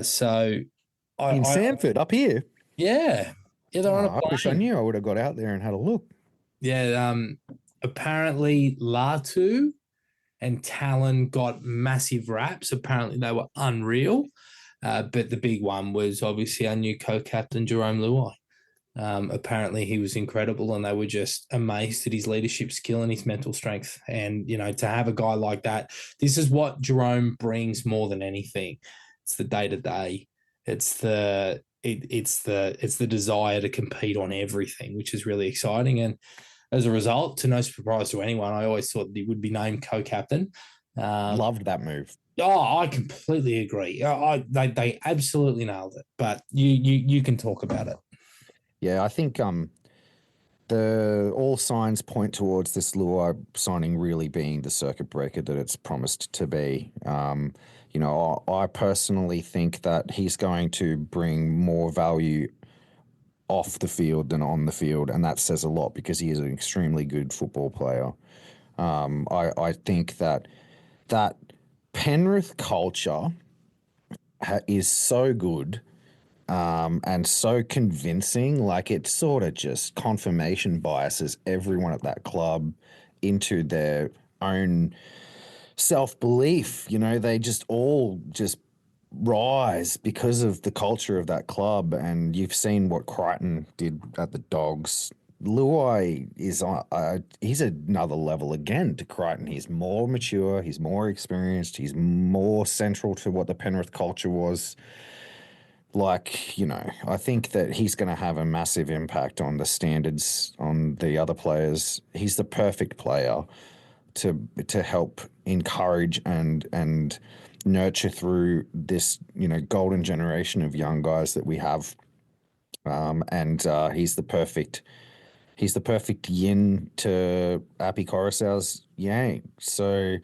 Sanford, up here? Yeah. They're on a plane. I wish I knew. I would have got out there and had a look. Yeah, apparently Latu and Talon got massive raps. Apparently they were unreal. But the big one was obviously our new co-captain, Jerome Luai. Apparently he was incredible and they were just amazed at his leadership skill and his mental strength. And, to have a guy like that, this is what Jerome brings more than anything. It's the day-to-day. It's the desire to compete on everything, which is really exciting. And as a result, to no surprise to anyone, I always thought he would be named co-captain. Loved that move. Oh, I completely agree. They absolutely nailed it. But you can talk about it. Yeah, I think all signs point towards this Luai signing really being the circuit breaker that it's promised to be. I personally think that he's going to bring more value off the field than on the field, and that says a lot because he is an extremely good football player. I think that Penrith culture is so good and so convincing. Like, it sort of just confirmation biases everyone at that club into their own self-belief. They just all just rise because of the culture of that club. And you've seen what Crichton did at the Dogs Luai is he's another level again to Crichton. He's more mature, he's more experienced, he's more central to what the Penrith culture was. Like, I think that he's going to have a massive impact on the standards on the other players. He's the perfect player to help encourage and nurture through this, golden generation of young guys that we have. And he's the perfect yin to Appy Coruscant's yang. So,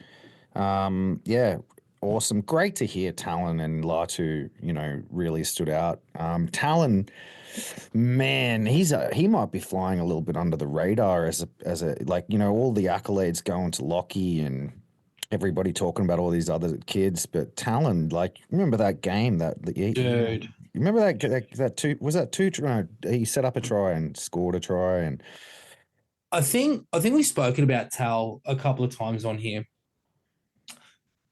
yeah, awesome. Great to hear Talon and Latu, really stood out. Talon, man, he might be flying a little bit under the radar as a like, all the accolades going to Lockie and everybody talking about all these other kids, but Talon, like, remember that game Dude. remember that two, was that two? No, he set up a try and scored a try, and I think we've spoken about Tal a couple of times on here.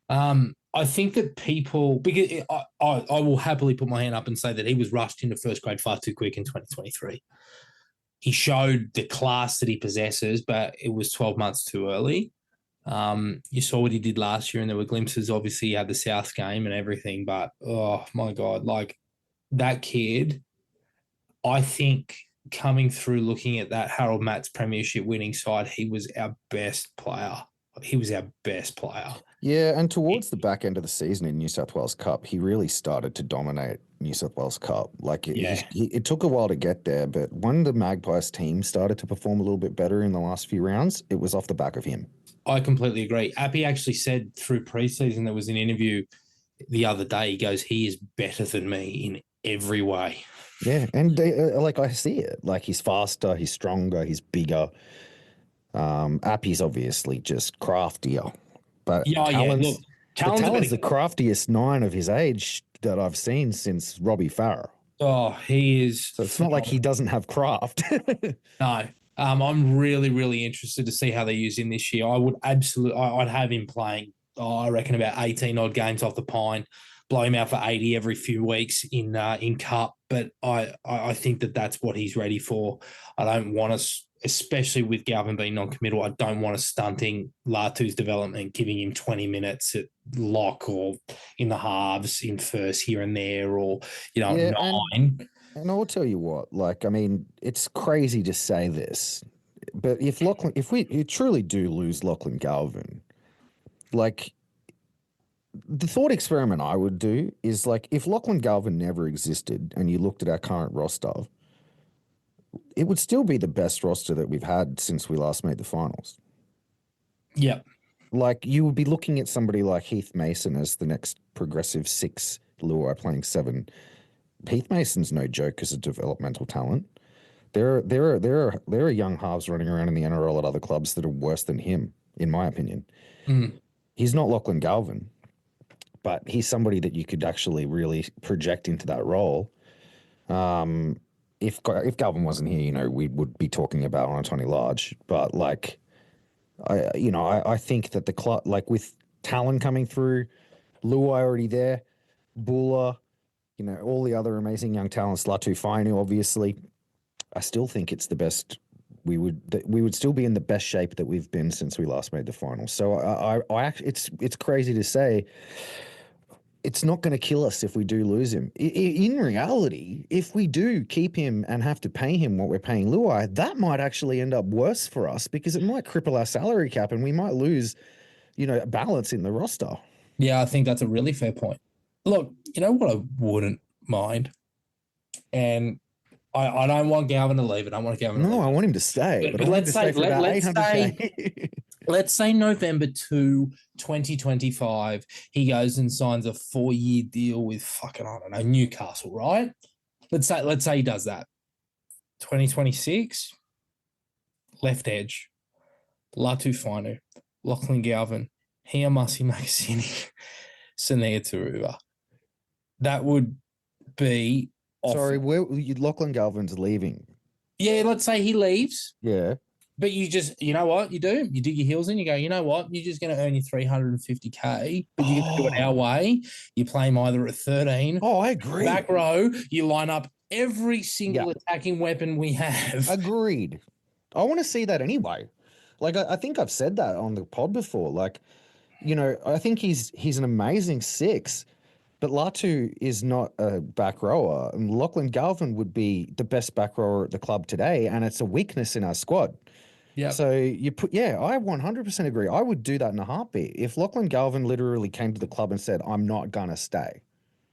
I think that people, because I will happily put my hand up and say that he was rushed into first grade far too quick in 2023. He showed the class that he possesses, but it was 12 months too early. You saw what he did last year, and there were glimpses. Obviously, he had the South game and everything, but oh my God, like that kid, I think coming through looking at that Harold Matt's premiership winning side, he was our best player. He was our best player. Yeah, and towards the back end of the season in New South Wales Cup, he really started to dominate New South Wales Cup. Like, it took a while to get there, but when the Magpies team started to perform a little bit better in the last few rounds, it was off the back of him. I completely agree. Appy actually said through preseason, there was an interview the other day, he goes, he is better than me in every way. Yeah, and like I see it. Like, he's faster, he's stronger, he's bigger. Appy's obviously just craftier. But Talon's the craftiest 9 of his age that I've seen since Robbie Farah. Oh, he is. So it's not like he doesn't have craft. No. I'm really, really interested to see how they use him this year. I would I'd have him playing, I reckon, about 18 odd games off the pine, blow him out for 80 every few weeks in Cup. But I think that that's what he's ready for. I don't want us, especially with Galvin being non-committal, I don't want us stunting Latu's development, giving him 20 minutes at lock or in the halves in first here and there, or, 9. And I'll tell you what, like, I mean, it's crazy to say this, but if we truly do lose Lachlan Galvin, like, the thought experiment I would do is, like, if Lachlan Galvin never existed and you looked at our current roster, it would still be the best roster that we've had since we last made the finals. Yep. Like, you would be looking at somebody like Heath Mason as the next progressive 6 Luai playing 7. Heath Mason's no joke as a developmental talent. There are young halves running around in the NRL at other clubs that are worse than him, in my opinion. He's not Lachlan Galvin, but he's somebody that you could actually really project into that role. If Galvin wasn't here, we would be talking about Anthony Large. But, like, I think that the club, like, with Talon coming through, Luai already there, Bula, all the other amazing young talents, Latu Fainu, obviously, I still think it's the best. We would still be in the best shape that we've been since we last made the final. So I actually, it's crazy to say, it's not going to kill us if we do lose him. In reality, if we do keep him and have to pay him what we're paying Luai, that might actually end up worse for us, because it might cripple our salary cap and we might lose, balance in the roster. Yeah, I think that's a really fair point. Look, you know what I wouldn't mind? And I don't want Galvin to leave. I don't want Galvin to leave. No, I want him to stay. But let's say November 2, 2025, he goes and signs a 4-year deal with fucking, I don't know, Newcastle, right? Let's say he does that. 2026, left edge, Latu Fainu, Lachlan Galvin, Hiamasi Makasini, Sania Taruva. That would be awful. Sorry, Lachlan Galvin's leaving. Yeah, let's say he leaves. Yeah. But you just, you know what you do? You dig your heels in, you go, you know what? You're just going to earn your $350K, but you're going to do it our way. You play him either at 13. Oh, I agree. Back row, you line up every single attacking weapon we have. Agreed. I want to see that anyway. Like I think I've said that on the pod before. Like, you know, I think he's an amazing six, but Latu is not a back rower, and Lachlan Galvin would be the best back rower at the club today, and it's a weakness in our squad. Yeah. So I 100% agree. I would do that in a heartbeat. If Lachlan Galvin literally came to the club and said, "I'm not gonna stay.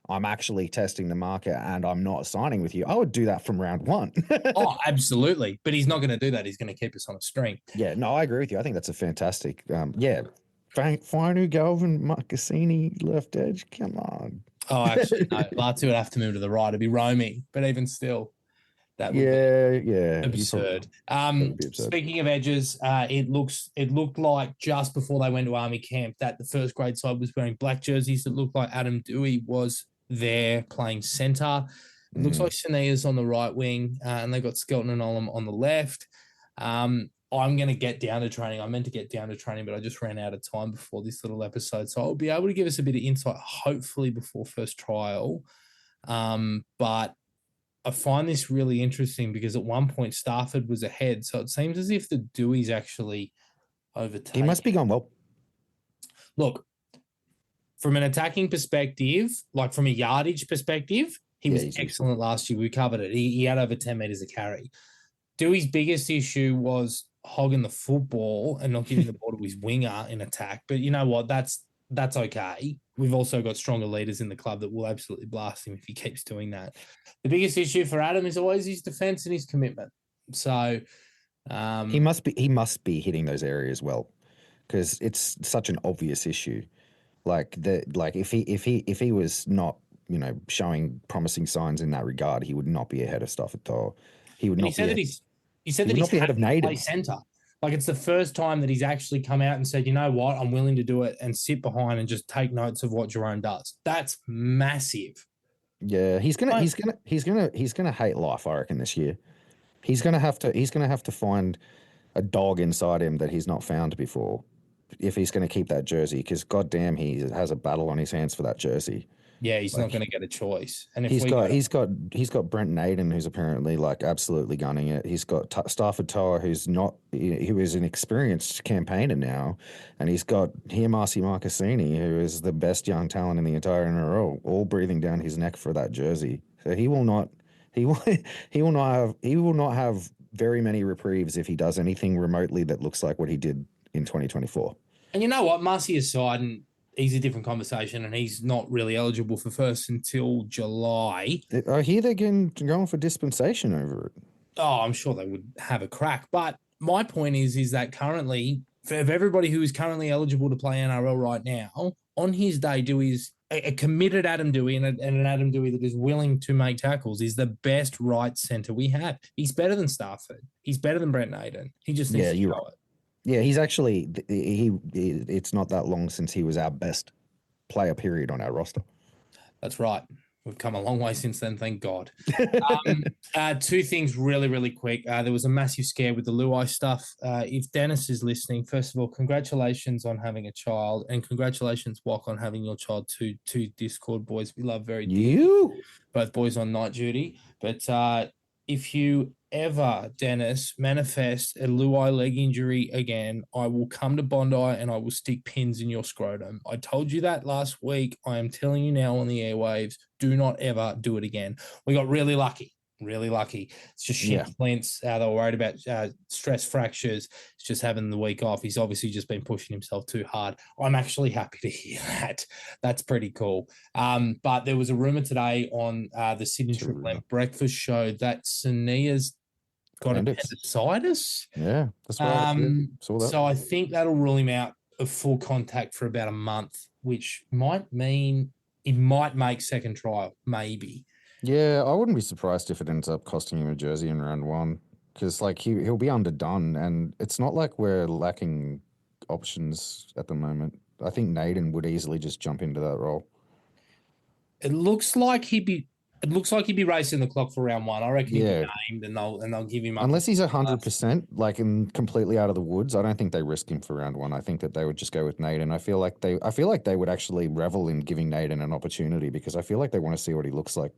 I'm actually testing the market and I'm not signing with you," I would do that from round one. Oh, absolutely. But he's not going to do that. He's going to keep us on a string. Yeah, no, I agree with you. I think that's a fantastic. Finu, Galvin, Marcassini, left edge. Come on. Oh, actually, no. Latu would have to move to the right. It'd be roaming. But even still, that would be absurd. be absurd. Speaking of edges, it looked like just before they went to army camp that the first grade side was wearing black jerseys. It looked like Adam Dewey was there playing centre. It looks like Sania's on the right wing, and they got Skelton and Olam on the left. I'm going to get down to training. I meant to get down to training, but I just ran out of time before this little episode. So I'll be able to give us a bit of insight, hopefully before first trial. But I find this really interesting because at one point Stafford was ahead. So it seems as if the Dewey's actually overtaken. He must be going well. Look, from an attacking perspective, like from a yardage perspective, he was excellent last year. We covered it. He had over 10 meters of carry. Dewey's biggest issue was hogging the football and not giving the ball to his winger in attack. But you know what? That's okay. We've also got stronger leaders in the club that will absolutely blast him if he keeps doing that. The biggest issue for Adam is always his defense and his commitment. So he must be hitting those areas well, because it's such an obvious issue. Like if he was not, you know, showing promising signs in that regard, he would not be ahead of Stafford Toa. He would not. He said that he's ahead of Naden. Center. Like it's the first time that he's actually come out and said, you know what, I'm willing to do it and sit behind and just take notes of what Jerome does. That's massive. Yeah, he's gonna hate life, I reckon, this year. He's gonna have to find a dog inside him that he's not found before, if he's gonna keep that jersey, because goddamn, he has a battle on his hands for that jersey. Yeah, he's not going to get a choice. And if he's got Brent Naden, who's apparently like absolutely gunning it. He's got Stafford Toa, who is an experienced campaigner now, and he's got Hiamasi Marcassini, who is the best young talent in the entire NRL, all breathing down his neck for that jersey. So he will not have very many reprieves if he does anything remotely that looks like what he did in 2024. And you know what, Marcy aside, and he's a different conversation, and he's not really eligible for first until July. I hear they're going for dispensation over it. Oh, I'm sure they would have a crack. But my point is that currently, for everybody who is currently eligible to play NRL right now, on his day, Dewey's a committed Adam Dewey and an Adam Dewey that is willing to make tackles is the best right centre we have. He's better than Stafford. He's better than Brent Naden. He just needs to go it. Yeah, he's actually it's not that long since he was our best player period on our roster. That's right. We've come a long way since then, thank God. Two things really, really quick. There was a massive scare with the Luai stuff. If Dennis is listening, first of all, congratulations on having a child, and congratulations, Wok, on having your child to Discord boys. We love very dearly. Both boys on night duty. But if you ever, Dennis, manifest a Luai leg injury again, I will come to Bondi and I will stick pins in your scrotum. I told you that last week. I am telling you now on the airwaves, do not ever do it again. We got really lucky. It's just shin splints. They were worried about stress fractures. It's just having the week off. He's obviously just been pushing himself too hard. I'm actually happy to hear that. That's pretty cool. But there was a rumor today on the Sydney Triple M breakfast show that Sania's got appendicitis. Yeah, that's right. Saw that. So I think that'll rule him out of full contact for about a month, which might mean he might make second trial, maybe. Yeah, I wouldn't be surprised if it ends up costing him a jersey in round one, because like he'll be underdone, and it's not like we're lacking options at the moment. I think Naden would easily just jump into that role. It looks like he'd be racing the clock for round one. I reckon he'd be named, and they'll give him up. Unless he's 100%, like and completely out of the woods, I don't think they risk him for round one. I think that they would just go with Naden. I feel like they would actually revel in giving Naden an opportunity, because I feel like they want to see what he looks like.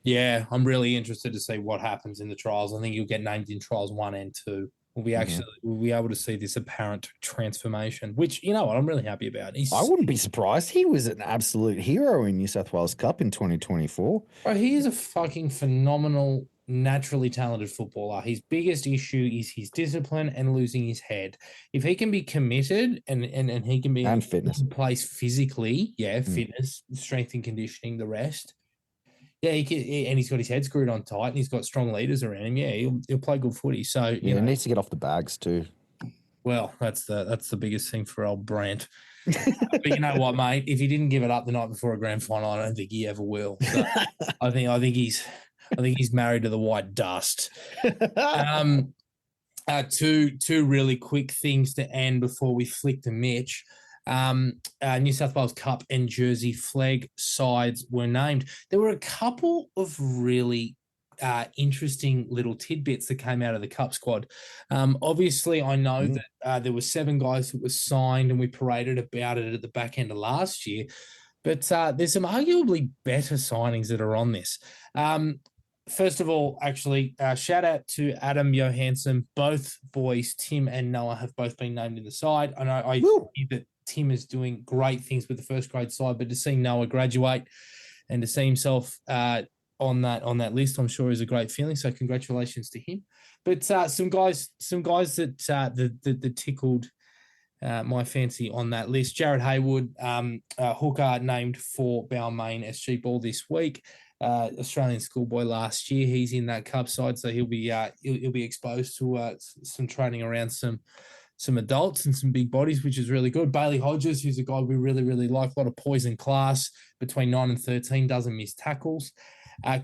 Yeah, I'm really interested to see what happens in the trials. I think he'll get named in trials 1 and 2. We'll be able to see this apparent transformation, which you know what I'm really happy about. I He's wouldn't be surprised. He was an absolute hero in New South Wales Cup in 2024. Bro, he is a fucking phenomenal, naturally talented footballer. His biggest issue is his discipline and losing his head. If he can be committed and he can be in a And fitness. good place physically, yeah, Mm. fitness, strength and conditioning, the rest. Yeah, and he's got his head screwed on tight and he's got strong leaders around him. Yeah, he'll play good footy. So, Yeah, you he know, needs to get off the bags too. well, that's the biggest thing for old Brant. But you know what, mate? If he didn't give it up the night before a grand final, I don't think he ever will. So I think he's married to the white dust. Two really quick things to end before we flick to Mitch. New South Wales Cup and Jersey Flegg sides were named. There were a couple of really interesting little tidbits that came out of the Cup squad. Obviously, I know that there were 7 guys that were signed, and we paraded about it at the back end of last year. But there's some arguably better signings that are on this. First of all, actually, shout out to Adam Johansson. Both boys, Tim and Noah, have both been named in the side. I know I hear that Tim is doing great things with the first grade side, but to see Noah graduate and to see himself on that list, I'm sure is a great feeling. So congratulations to him. But some guys that tickled my fancy on that list. Jared Haywood, hooker named for Balmain SG Ball this week. Australian schoolboy last year. He's in that Cup side, so he'll be exposed to some training around some adults and some big bodies, which is really good. Bailey Hodges, who's a guy we really, really like, a lot of poise and class between 9 and 13, doesn't miss tackles.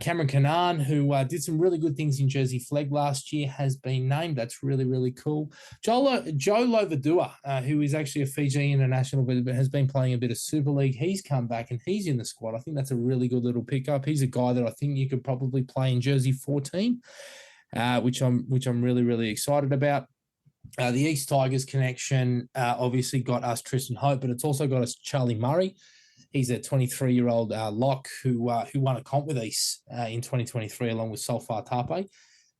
Cameron Canaan, who did some really good things in Jersey Flegg last year, has been named. That's really, really cool. Joe Lovadua, who is actually a Fiji international, but has been playing a bit of Super League. He's come back and he's in the squad. I think that's a really good little pickup. He's a guy that I think you could probably play in Jersey 14, which I'm really, really excited about. The East Tigers connection obviously got us Tristan Hope, but it's also got us Charlie Murray. He's a 23-year-old lock who won a comp with East in 2023 along with Solfar Tape.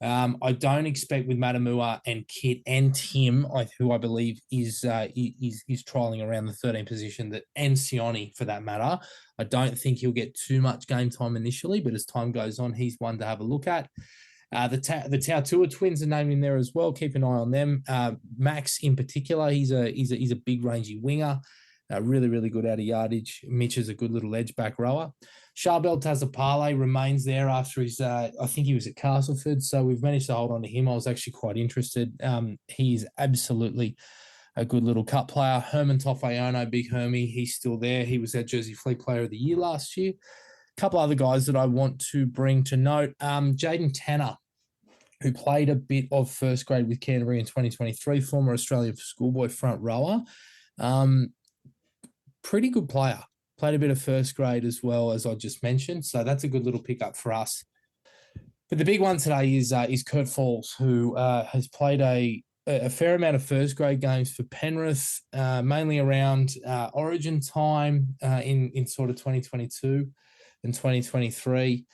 I don't expect with Matamua and Kit and Tim, who I believe is trialing around the 13 position, that and Sione for that matter. I don't think he'll get too much game time initially, but as time goes on, he's one to have a look at. The Tautua twins are named in there as well. Keep an eye on them. Max in particular, he's a big rangy winger. Really, really good out of yardage. Mitch is a good little edge back rower. Charbel Tazapale remains there after his, I think he was at Castleford, so we've managed to hold on to him. I was actually quite interested. He is absolutely a good little cup player. Herman Toffayono, Big Hermie, he's still there. He was our Jersey Fleet Player of the Year last year. A couple other guys that I want to bring to note. Jaden Tanner, who played a bit of first grade with Canterbury in 2023, former Australia schoolboy front rower. Pretty good player. Played a bit of first grade as well, as I just mentioned. So that's a good little pickup for us. But the big one today is Kurt Falls, who has played a fair amount of first grade games for Penrith, mainly around Origin time in sort of 2022 and 2023.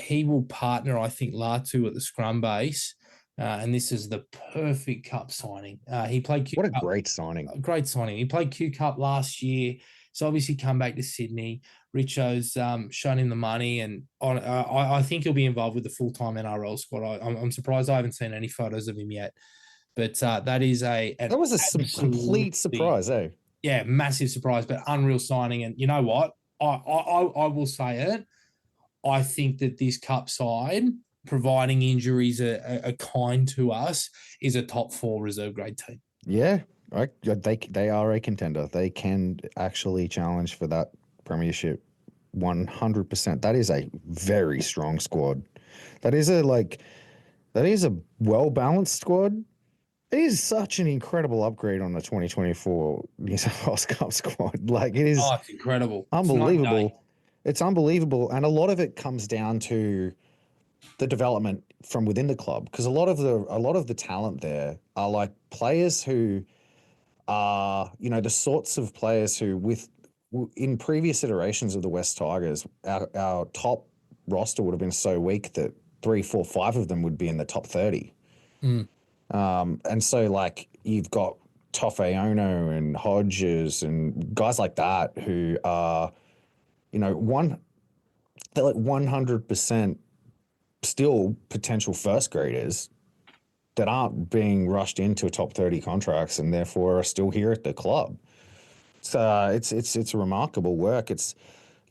He will partner, I think, Latu at the scrum base. And this is the perfect Cup signing. He played Q What a Cup. great signing. Great signing. He played Q Cup last year. He's obviously come back to Sydney. Richo's shown him the money, and I think he'll be involved with the full-time NRL squad. I'm surprised I haven't seen any photos of him yet. But that is that was a complete surprise, eh? Yeah, massive surprise, but unreal signing. And you know what? I will say it. I think that this Cup side, providing injuries are kind to us, is a top 4 reserve grade team. Yeah, they are a contender. They can actually challenge for that premiership 100%. That is a very strong squad. That is a well-balanced squad. It is such an incredible upgrade on the 2024 New South Wales Cup squad. Like, it is it's incredible. unbelievable. It's unbelievable. And a lot of it comes down to the development from within the club, because a lot of the talent there are like players who are, the sorts of players who in previous iterations of the West Tigers, our top roster would have been so weak that 3, 4, 5 of them would be in the top 30. Mm. And so like you've got Tofe Ono and Hodges and guys like that who are, they're like 100% still potential first graders that aren't being rushed into top 30 contracts and therefore are still here at the club. So it's remarkable work. It's,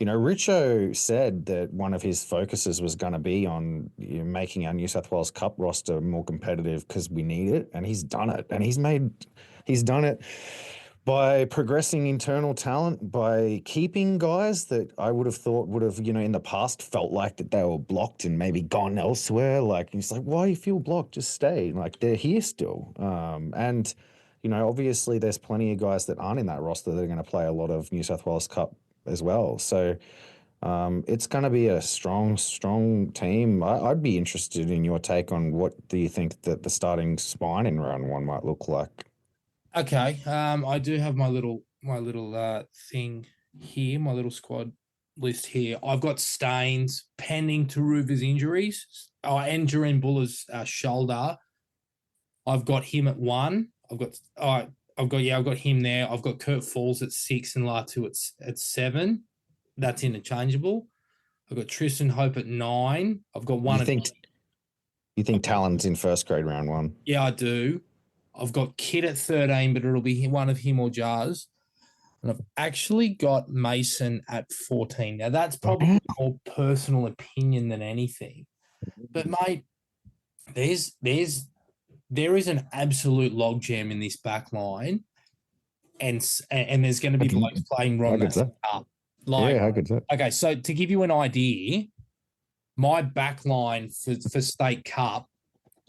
Richo said that one of his focuses was going to be on making our New South Wales Cup roster more competitive because we need it, and he's done it. And he's done it by progressing internal talent, by keeping guys that I would have thought would have, in the past felt like that they were blocked and maybe gone elsewhere. Like, he's like, why you feel blocked? Just stay. Like, they're here still. And, obviously there's plenty of guys that aren't in that roster that are going to play a lot of New South Wales Cup as well. So it's going to be a strong team. I'd be interested in your take on what do you think that the starting spine in round one might look like? Okay. I do have my little thing here, my little squad list here. I've got Staines pending Taruva's injuries. And Jareen Buller's shoulder. I've got him at 1. I've got him there. I've got Kurt Falls at 6 and Latu at 7. That's interchangeable. I've got Tristan Hope at 9. I've got one. You think Talon's in first grade round 1? Yeah, I do. I've got Kid at 13, but it'll be one of him or Jars. And I've actually got Mason at 14. Now, that's probably more personal opinion than anything. But, mate, there is an absolute logjam in this back line, and there's going to be blokes playing Ron Massey up. How good's that? Okay, so to give you an idea, my back line for State Cup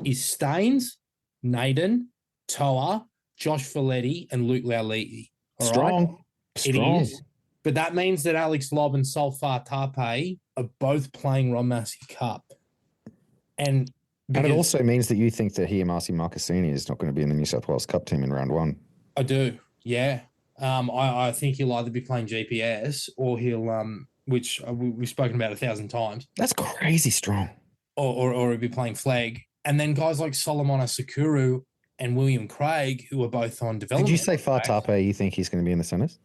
is Staines, Naden, Toa, Josh Folletti, and Luke Lauliti. Strong. It is. But that means that Alex Lobb and Solfar Tape are both playing Ron Massey Cup. And it also means that you think that Hiamasi Marcassini is not going to be in the New South Wales Cup team in round 1. I do, yeah. I think he'll either be playing GPS or he'll, which we've spoken about 1,000 times. That's crazy strong. Or he'll be playing Flegg. And then guys like Solomon Asakuru and William Craig, who are both on development. Did you say Fartape, you think he's going to be in the centres?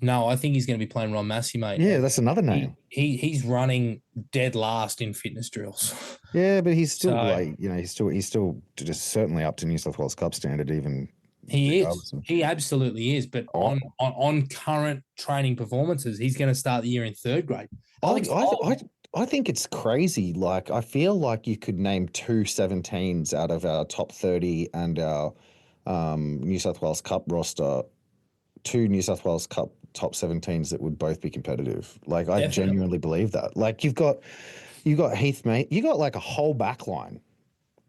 No, I think he's going to be playing Ron Massey, mate. Yeah, that's another name. He's running dead last in fitness drills. Yeah, but he's still he's still just certainly up to New South Wales Cup standard even. He is. He absolutely is. But on current training performances, he's going to start the year in third grade. I think it's crazy. Like, I feel like you could name 2 17s out of our top 30 and our New South Wales Cup roster, 2 New South Wales Cup top 17s that would both be competitive. Like, I genuinely believe that. Like, you've got Heath, mate. You got like a whole back line,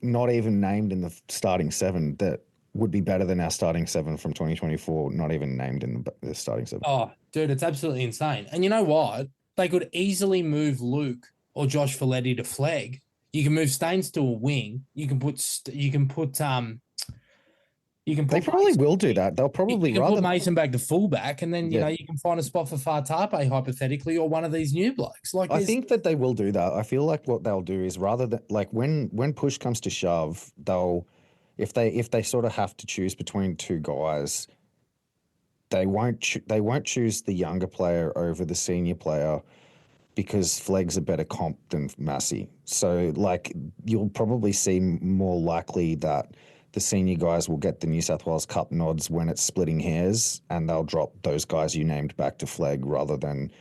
not even named in the starting 7, that would be better than our starting 7 from 2024, not even named in the starting 7. Oh, dude, it's absolutely insane. And you know what? They could easily move Luke or Josh Folletti to Flegg. You can move Staines to a wing. You can put They probably will do that. They'll probably rather put Mason back to fullback, and then you can find a spot for Fartape hypothetically, or one of these new blokes. Like, I think that they will do that. I feel like what they'll do is, rather than like when push comes to shove, they'll if they sort of have to choose between 2 guys, they won't choose the younger player over the senior player because Flegg's a better comp than Massey. So like, you'll probably see more likely that the senior guys will get the New South Wales Cup nods when it's splitting hairs, and they'll drop those guys you named back to Flegg rather than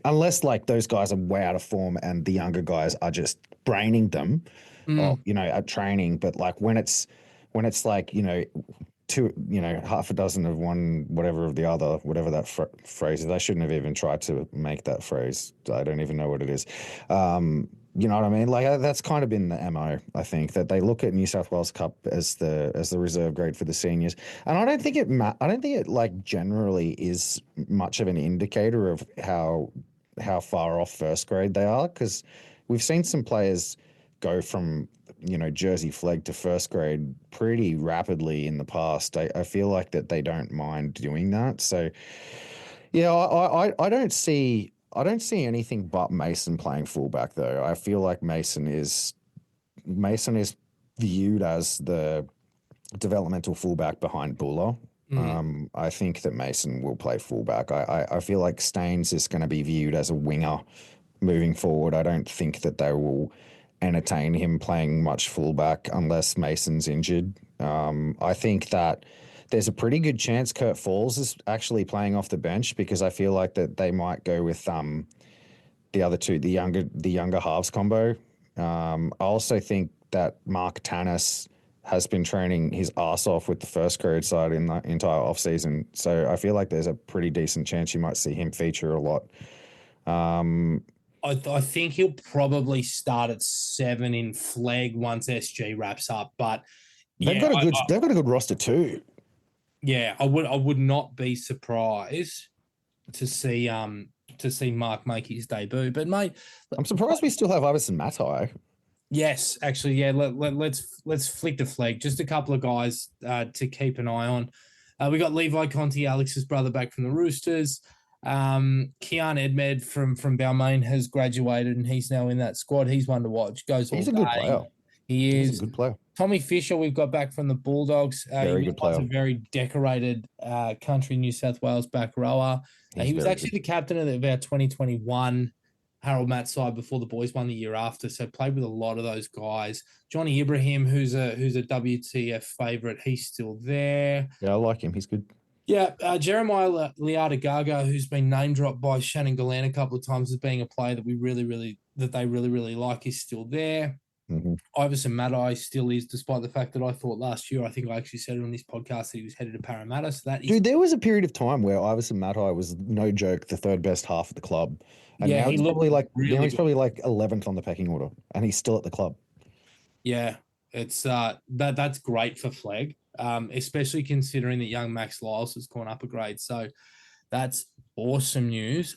unless like those guys are way out of form and the younger guys are just braining them, at training. But like when it's like, half a dozen of one, whatever of the other, whatever that phrase is. I shouldn't have even tried to make that phrase. I don't even know what it is. You know what I mean? Like, that's kind of been the MO, I think, that they look at New South Wales Cup as the reserve grade for the seniors. And I don't think it like generally is much of an indicator of how far off first grade they are, because we've seen some players go from, Jersey Flegg to first grade pretty rapidly in the past. I feel like that they don't mind doing that. So, yeah, I don't see I don't see anything but Mason playing fullback though. I feel like Mason is viewed as the developmental fullback behind Buller. I think that Mason will play fullback. I feel like Staines is going to be viewed as a winger moving forward. I don't think that they will entertain him playing much fullback unless Mason's injured. I think that there's a pretty good chance Kurt Falls is actually playing off the bench because I feel like that they might go with the other two, the younger halves combo. I also think that Mark Tannis has been training his ass off with the first grade side in the entire off season. So I feel like there's a pretty decent chance you might see him feature a lot. I think he'll probably start at 7 in Flegg once SG wraps up. But They've got a good roster too. Yeah, I would not be surprised to see Mark make his debut. But mate, I'm surprised we still have Iverson Matai. yes, actually, yeah. Let's flick the flag. Just a couple of guys to keep an eye on. We got Levi Conti, Alex's brother, back from the Roosters. Kian Edmed from Balmain has graduated and he's now in that squad. He's one to watch. He's a good player. He's a good player. Tommy Fisher, we've got back from the Bulldogs. Very good player. A very decorated country New South Wales back rower. He was actually the captain of our 2021 Harold Matt side before the boys won the year after, so played with a lot of those guys. Johnny Ibrahim, who's a WTF favourite, he's still there. Yeah, I like him. He's good. Yeah, Jeremiah Liata-Gaga, who's been name dropped by Shannon Gallan a couple of times as being a player that they really like, is still there. Mm-hmm. Iverson Matai still is, despite the fact that I thought last year, I think I actually said it on this podcast, that he was headed to Parramatta. So that is, dude, there was a period of time where Iverson Matai was, no joke, the third best half of the club, and now he's probably like 11th on the pecking order, and he's still at the club. Yeah, it's that's great for Flegg, especially considering that young Max Lyles has gone up a grade. So that's awesome news.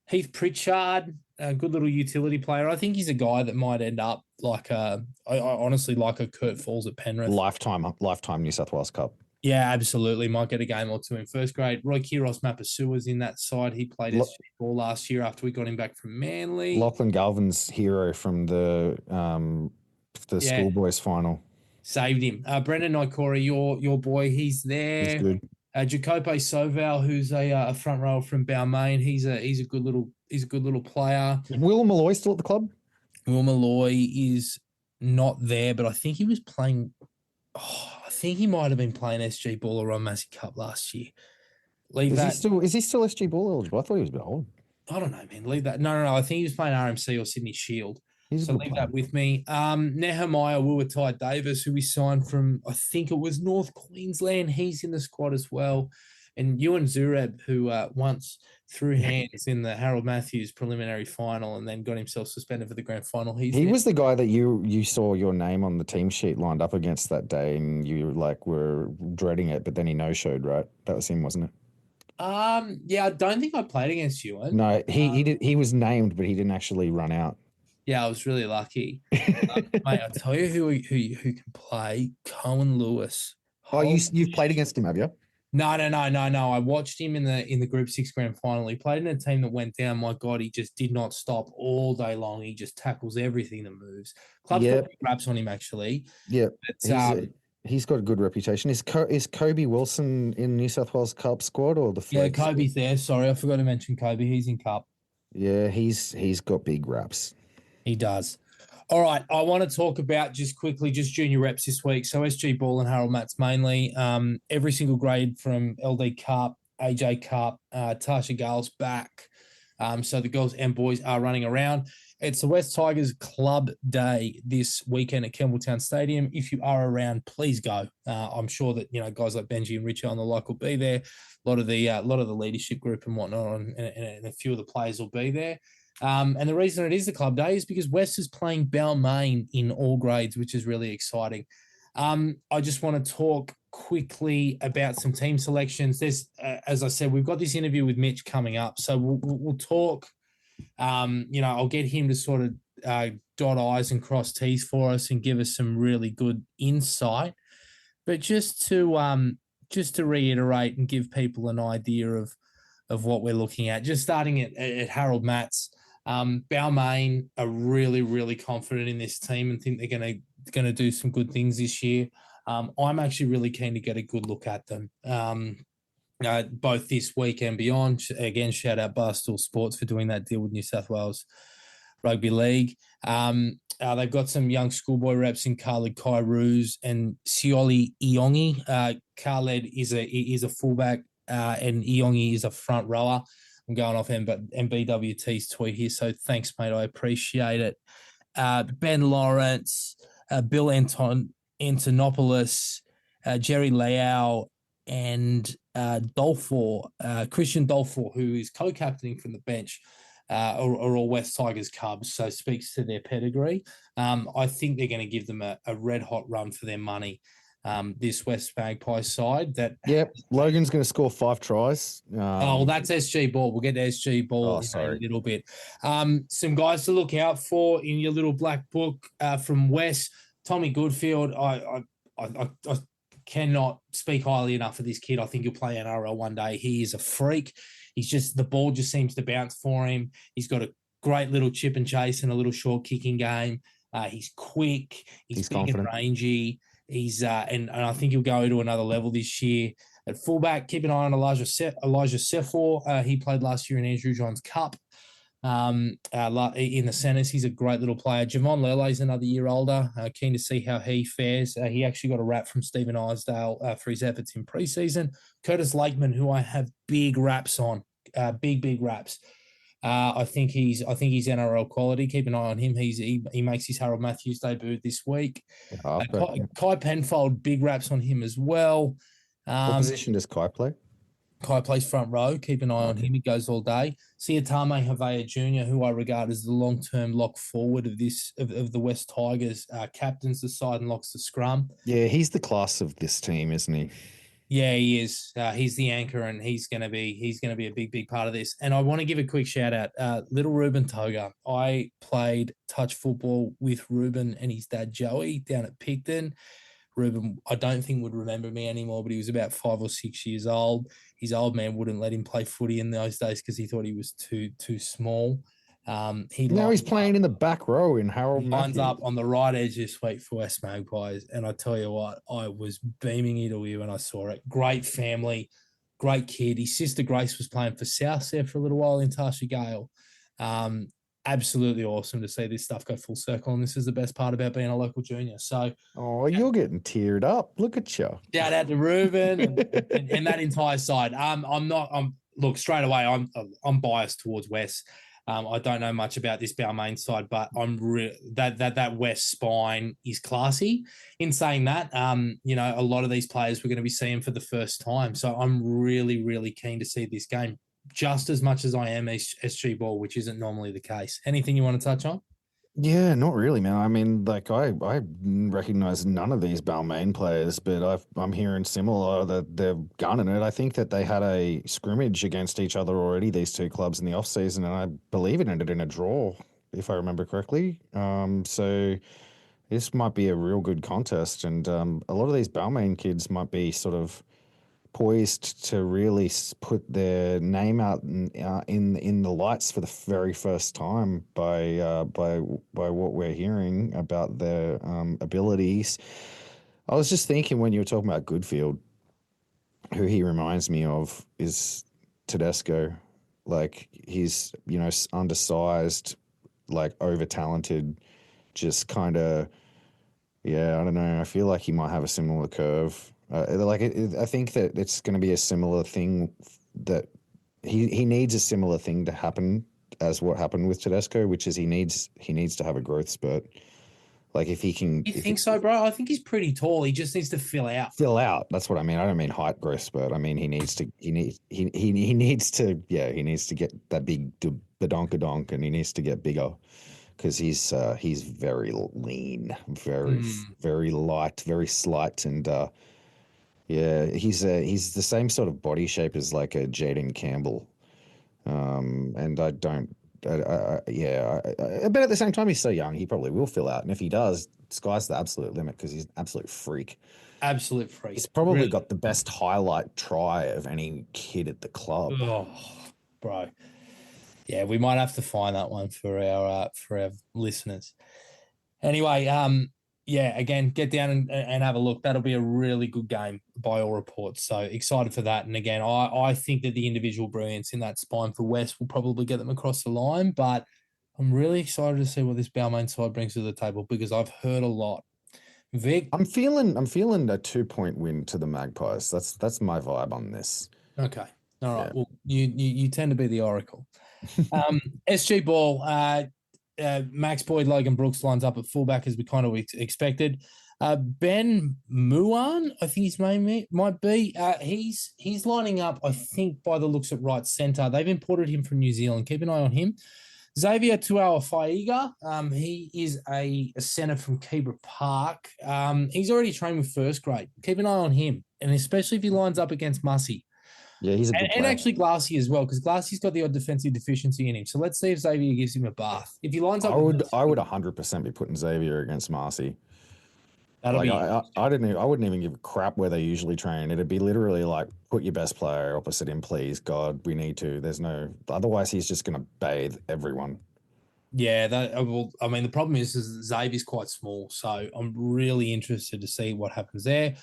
Heath Pritchard, a good little utility player. I think he's a guy that might end up honestly like a Kurt Falls at Penrith. Lifetime New South Wales Cup. Yeah, absolutely. Might get a game or two in first grade. Right, Kiros Mapasua's in that side. He played SG ball last year after we got him back from Manly. Lachlan Galvin's hero from the schoolboys final. Saved him. Brendan Naikori, your boy, he's there. He's good. Jacopo Soval, who's a front rower from Balmain. He's a good little player. Is Will Malloy still at the club? Will Malloy is not there, but I think he was playing. I think he might have been playing SG Ball or on Massey Cup last year. Is he still SG Ball eligible? I thought he was a bit old. I don't know, man. Leave that. No. I think he was playing RMC or Sydney Shield. So leave that with me. Nehemiah Wuatai Davis, who we signed from, I think it was North Queensland. He's in the squad as well. And Ewan Zureb, who once threw hands in the Harold Matthews preliminary final and then got himself suspended for the grand final. He was the guy that you saw your name on the team sheet lined up against that day, and you were dreading it, but then he no-showed, right? That was him, wasn't it? Yeah, I don't think I played against Ewan. No, he did. He was named, but he didn't actually run out. Yeah, I was really lucky. Mate, I'll tell you who can play. Cohen Lewis. Oh, you've played against him, have you? No. I watched him in the Group 6 grand final. He played in a team that went down. My God, he just did not stop all day long. He just tackles everything that moves. Club's got raps on him, actually. Yeah, he's got a good reputation. Is Kobe Wilson in New South Wales Cup squad or the Flegg? Yeah, Kobe's there. Sorry, I forgot to mention Kobe. He's in Cup. Yeah, he's got big raps. He does. All right, I want to talk about just junior reps this week. So SG Ball and Harold Matts mainly. Every single grade from LD Cup, AJ Cup, Tasha Gale's back. So the girls and boys are running around. It's the West Tigers Club Day this weekend at Campbelltown Stadium. If you are around, please go. I'm sure that guys like Benji and Richie and the like will be there. A lot of the leadership group and whatnot, and a few of the players will be there. And the reason it is the club day is because West is playing Balmain in all grades, which is really exciting. I just want to talk quickly about some team selections. There's, as I said, we've got this interview with Mitch coming up, so we'll talk. I'll get him to sort of dot I's and cross T's for us and give us some really good insight. But just to reiterate and give people an idea of of what we're looking at. Just starting at Harold Matts. Balmain are really, really confident in this team and think they're going to do some good things this year. I'm actually really keen to get a good look at them. Both this week and beyond. Again, shout out Barstool Sports for doing that deal with New South Wales Rugby League. They've got some young schoolboy reps in Khaled Kairouz and Sioli Iongi. Khaled is a fullback and Iongi is a front rower. I'm going off MBWT's tweet here, so thanks, mate. I appreciate it. Ben Lawrence, Bill Antonopoulos, Jerry Leao, and Christian Dolfor, who is co-captaining from the bench, are all West Tigers Cubs, so speaks to their pedigree. I think they're going to give them a red-hot run for their money, this West Magpies side. Logan's going to score 5 tries. That's SG Ball. We'll get to SG Ball in a little bit. Some guys to look out for in your little black book from West. Tommy Goodfield, I cannot speak highly enough of this kid. I think he'll play NRL one day. He is a freak. The ball just seems to bounce for him. He's got a great little chip and chase and a little short kicking game. He's quick. He's big confident and rangy. He's and I think he'll go to another level this year. At fullback, keep an eye on Elijah Sefor. He played last year in Andrew Johns Cup. In the centres, he's a great little player. Javon Lele's another year older. Keen to see how he fares. He actually got a rap from Stephen Isdale for his efforts in preseason. Curtis Lakeman, who I have big raps on, big raps. I think he's NRL quality. Keep an eye on him. He makes his Harold Matthews debut this week. Kai Penfold, big raps on him as well. What position does Kai play? Kai plays front row. Keep an eye on him. He goes all day. Siatame Havea Jr., who I regard as the long-term lock forward of the West Tigers, captains the side and locks the scrum. Yeah, he's the class of this team, isn't he? Yeah, he is. He's the anchor, and he's going to be a big part of this. And I want to give a quick shout out, little Ruben Toga. I played touch football with Ruben and his dad Joey down at Picton. Ruben, I don't think would remember me anymore, but he was about 5 or 6 years old. His old man wouldn't let him play footy in those days because he thought he was too small. He's playing in the back row in Harold Matthews. Lines up on the right edge this week for West Magpies, and I tell you what, I was beaming into you when I saw it. Great family, great kid. His sister Grace was playing for South there for a little while in Tarsha Gale. Absolutely awesome to see this stuff go full circle, and this is the best part about being a local junior. So, you're getting teared up. Look at you. Shout out to Ruben and that entire side. Look, straight away, I'm biased towards West. I don't know much about this Balmain side, but that West spine is classy. In saying that, a lot of these players we're going to be seeing for the first time. So I'm really, really keen to see this game just as much as I am SG Ball, which isn't normally the case. Anything you want to touch on? Yeah, not really, man. I mean, I recognize none of these Balmain players, but I'm hearing similar that they're gunning it. I think that they had a scrimmage against each other already, these two clubs in the off season, and I believe it ended in a draw, if I remember correctly. So this might be a real good contest, and a lot of these Balmain kids might be sort of poised to really put their name out in the lights for the very first time by what we're hearing about their abilities. I was just thinking when you were talking about Goodfield, who he reminds me of is Tedesco. Like, he's, undersized, like over talented, just kind of, I don't know. I feel like he might have a similar curve. I think that it's going to be a similar thing, that he needs a similar thing to happen as what happened with Tedesco, which is he needs to have a growth spurt. Like, if he can, you think so, bro? I think he's pretty tall. He just needs to fill out. That's what I mean. I don't mean height growth spurt. I mean he needs to get that big badonkadonk, and he needs to get bigger. Because he's very lean, very light, very slight, and he's the same sort of body shape as like a Jaden Campbell, and I don't, but at the same time he's so young, he probably will fill out, and if he does, sky's the absolute limit because he's an absolute freak. Absolute freak. He's probably got the best highlight try of any kid at the club. Oh, bro. Yeah, we might have to find that one for our listeners. Anyway, yeah, again, get down and have a look. That'll be a really good game by all reports. So excited for that. And again, I think that the individual brilliance in that spine for West will probably get them across the line. But I'm really excited to see what this Balmain side brings to the table because I've heard a lot. Vic, I'm feeling a 2-point win to the Magpies. That's my vibe on this. okay, all right. Yeah. Well, you tend to be the oracle. SG Ball, Max Boyd, Logan Brooks lines up at fullback as we kind of expected. Ben Muan, I think his name might be. He's lining up, I think, by the looks at right centre. They've imported him from New Zealand. Keep an eye on him. Xavier Tuau-Faiga, he is a centre from Kebra Park. He's already trained with first grade. Keep an eye on him, and especially if he lines up against Mussy. Yeah, he's a big And player. actually Glassy as well, because Glassy's got the odd defensive deficiency in him. So let's see if Xavier gives him a bath. If he lines up, I would 100% be putting Xavier against Marcy. that'll Like be. I wouldn't even give a crap where they usually train. It'd be literally like put your best player opposite him, please. God, we need to. There's no otherwise he's just gonna bathe everyone. Yeah, I mean, the problem is Xavier's quite small, so I'm really interested to see what happens there.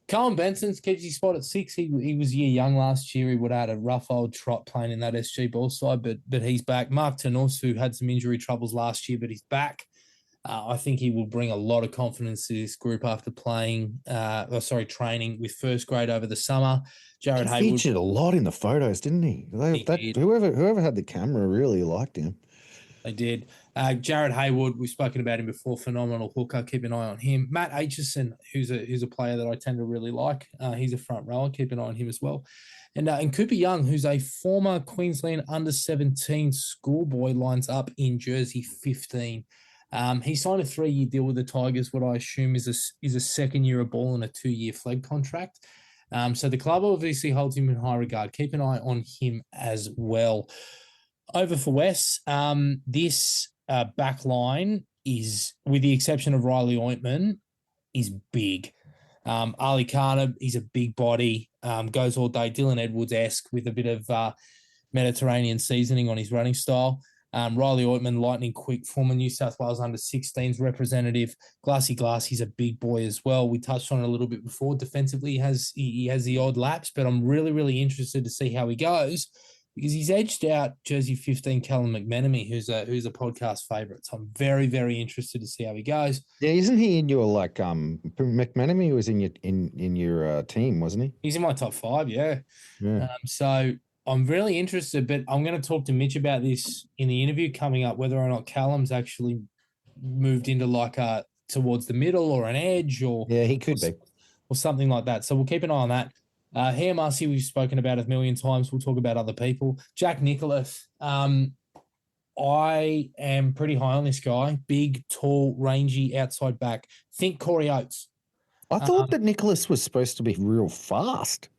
Colin Benson keeps his spot at 6. He was a year young last year. He would have had a rough old trot playing in that SG ball side, but he's back. Mark Tenus, who had some injury troubles last year, but he's back. I think he will bring a lot of confidence to this group after training with first grade over the summer. Jared He Haywood featured a lot in the photos, didn't he? did. Whoever had the camera really liked him. They did. Jared Haywood, we've spoken about him before, phenomenal hooker. Keep an eye on him. Matt Aitchison, who's a player that I tend to really like. He's a front rower. Keep an eye on him as well. And Cooper Young, who's a former Queensland under-17 schoolboy, lines up in jersey 15. He signed a 3-year deal with the Tigers, what I assume is a second year of ball and a 2-year Flegg contract. So the club obviously holds him in high regard. Keep an eye on him as well. Over for West, this back line is, with the exception of Riley Ointman, is big. Ali Khanna, he's a big body, goes all day. Dylan Edwards-esque with a bit of Mediterranean seasoning on his running style. Riley Ointman, lightning quick, former New South Wales under-16s representative. Glassy's a big boy as well. We touched on it a little bit before. Defensively, he has the odd laps, but I'm really, really interested to see how he goes, because he's edged out jersey 15 Callum McMenemy, who's a podcast favourite. So I'm very, very interested to see how he goes. Yeah, isn't he in your McMenemy was in your team, wasn't he? He's in my top 5, yeah. Yeah. So I'm really interested, but I'm going to talk to Mitch about this in the interview coming up, whether or not Callum's actually moved into towards the middle or an edge or Yeah, he could be. or something like that. So we'll keep an eye on that. Here, Marcy, we've spoken about a million times. We'll talk about other people. Jack Nicholas. I am pretty high on this guy. Big, tall, rangy, outside back. Think Corey Oates. I thought that Nicholas was supposed to be real fast.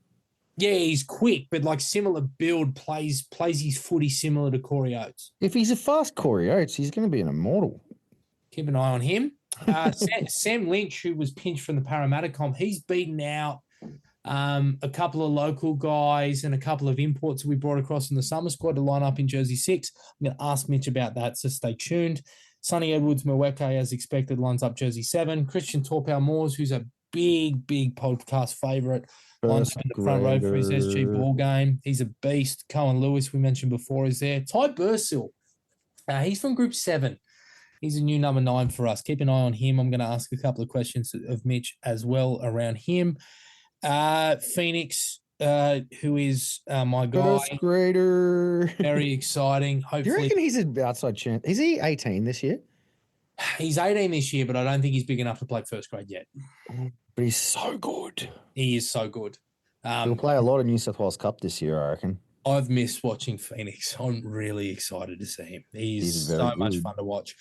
Yeah, he's quick, but like similar build, plays his footy similar to Corey Oates. If he's a fast Corey Oates, he's going to be an immortal. Keep an eye on him. Sam Lynch, who was pinched from the Parramatta comp, he's beaten out a couple of local guys and a couple of imports that we brought across in the summer squad to line up in jersey 6. I'm going to ask Mitch about that, so stay tuned. Sonny Edwards-Mweke, as expected, lines up jersey 7. Christian Torpau-Moores, who's a big podcast favourite, lines up in the front row for his SG ball game. He's a beast. Cohen Lewis, we mentioned before, is there. Ty Bursill, he's from Group 7. He's a new number 9 for us. Keep an eye on him. I'm going to ask a couple of questions of Mitch as well around him. Phoenix, who is my guy. First grader. Very exciting. Do you Hopefully, reckon he's an outside chance? Is he 18 this year? he's 18 this year, but I don't think he's big enough to play first grade yet. But he's so good. He is so good. He'll play a lot of New South Wales Cup this year, I reckon. I've missed watching Phoenix. I'm really excited to see him. He's very so much good. fun to watch.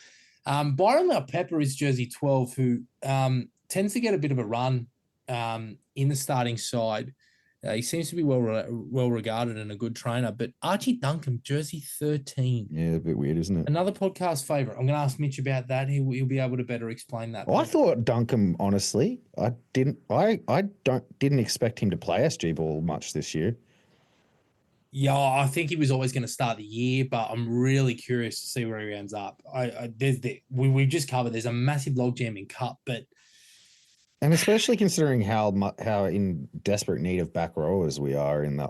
Byron Pepper is jersey 12, who tends to get a bit of a run in the starting side. He seems to be well regarded and a good trainer. But Archie Duncan, jersey 13. Yeah, a bit weird, isn't it? Another podcast favourite. I'm going to ask Mitch about that. He'll be able to better explain that. I thought Duncan, honestly, I didn't expect him to play SG ball much this year. Yeah, I think he was always going to start the year, but I'm really curious to see where he ends up. We've just covered there's a massive logjam in Cup, but And especially considering how in desperate need of back rowers we are in the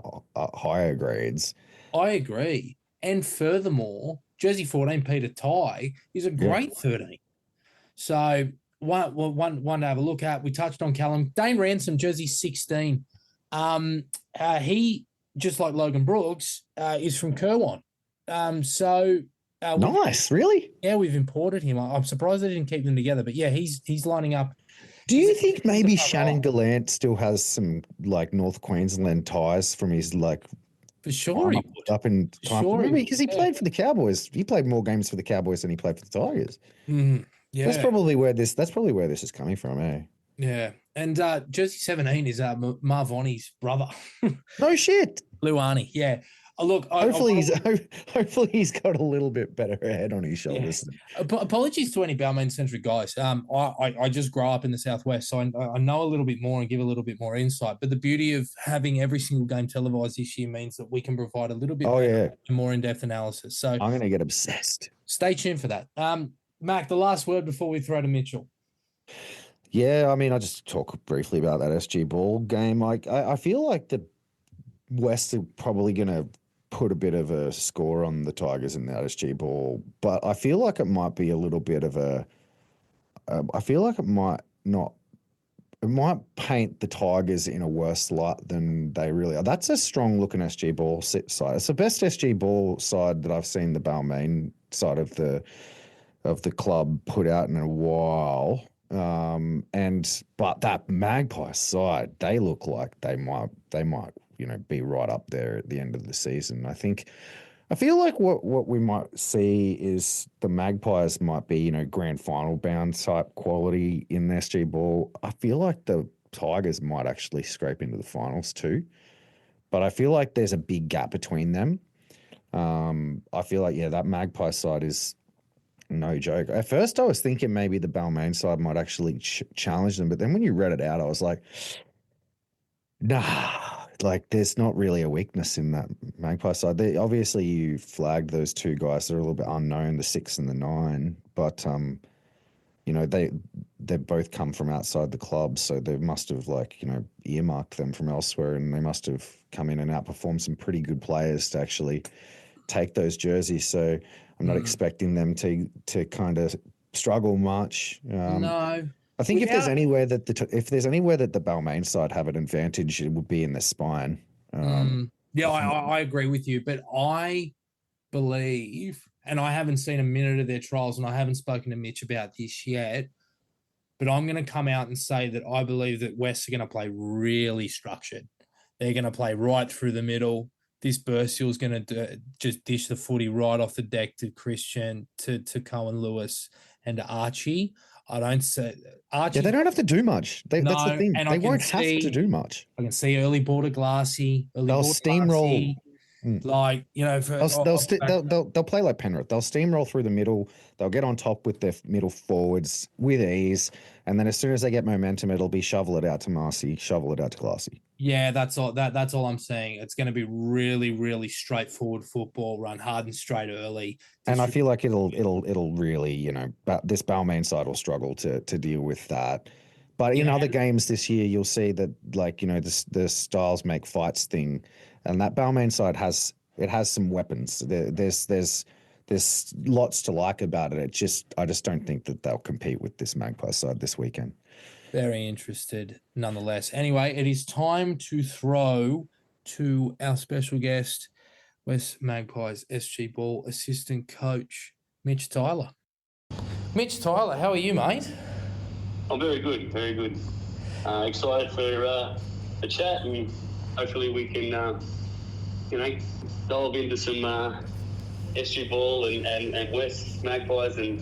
higher grades. I agree. And furthermore, Jersey 14 Peter Ty is a Yeah. great 13. So one to have a look at. We touched on Callum. Dane Ransom, Jersey 16. He, just like Logan Brooks, is from Kirwan. Nice, really? Yeah, we've imported him. I'm surprised they didn't keep them together, but yeah, he's lining up. Do you think maybe Shannon Gallant still has some like North Queensland ties from his like For sure, he would. up in time? Sure, Maybe because he yeah. played for the Cowboys. He played more games for the Cowboys than he played for the Tigers. Yeah, That's probably where this is coming from, eh? yeah. And Jersey 17 is Marvoni's brother, No shit. Luani. Yeah. Look, Hopefully he's got a little bit better head on his shoulders. Yeah. Apologies to any Balmain-centric guys. I just grow up in the Southwest, so I know a little bit more and give a little bit more insight. But the beauty of having every single game televised this year means that we can provide a little bit more in-depth analysis. So I'm going to get obsessed. Stay tuned for that. Mac, the last word before we throw to Mitchell. Yeah, I mean, I'll just talk briefly about that SG Ball game. Like, I feel like the West are probably going to put a bit of a score on the Tigers in that SG Ball, but I feel like it might be a little bit of I feel like it might paint the Tigers in a worse light than they really are. That's a strong looking SG Ball side. It's the best SG Ball side that I've seen the Balmain side of the club put out in a while. But that Magpie side, they look like they might be right up there at the end of the season. I feel like what we might see is the Magpies might be, grand final bound type quality in SG Ball. I feel like the Tigers might actually scrape into the finals too, but I feel like there's a big gap between them. I feel like, that Magpie side is no joke. At first I was thinking maybe the Balmain side might actually challenge them, but then when you read it out, I was like, nah, like there's not really a weakness in that Magpie side. Obviously you flagged those two guys that are a little bit unknown, the 6 and the 9, but they both come from outside the club, so they must have earmarked them from elsewhere, and they must have come in and outperformed some pretty good players to actually take those jerseys. So I'm not expecting them to kind of struggle much. No. I think if there's anywhere that the Balmain side have an advantage, it would be in the spine. I agree with you, but I believe, and I haven't seen a minute of their trials, and I haven't spoken to Mitch about this yet, but I'm going to come out and say that I believe that West are going to play really structured. They're going to play right through the middle. This Bursiel's going to just dish the footy right off the deck to Christian, to Cohen Lewis, and to Archie. I don't say Archie. Yeah, they don't have to do much. That's the thing. They won't have to do much. I can see early border Glassy. They'll steamroll. They'll play like Penrith. They'll steamroll through the middle. They'll get on top with their middle forwards with ease, and then as soon as they get momentum, it'll be shovel it out to Marcy, shovel it out to Glassy. Yeah, that's all. That's all I'm saying. It's going to be really, really straightforward football, run hard and straight early. And I feel like it'll really, this Balmain side will struggle to deal with that. But in other games this year, you'll see that the styles make fights thing, and that Balmain side has some weapons. There's lots to like about it. I just don't think that they'll compete with this Magpie side this weekend. Very interested nonetheless. Anyway, it is time to throw to our special guest, West Magpies SG Ball assistant coach, Mitch Tyler. Mitch Tyler, how are you, mate? I'm very good, very good. Excited for a chat, and hopefully we can, delve into some SG Ball and West Magpies and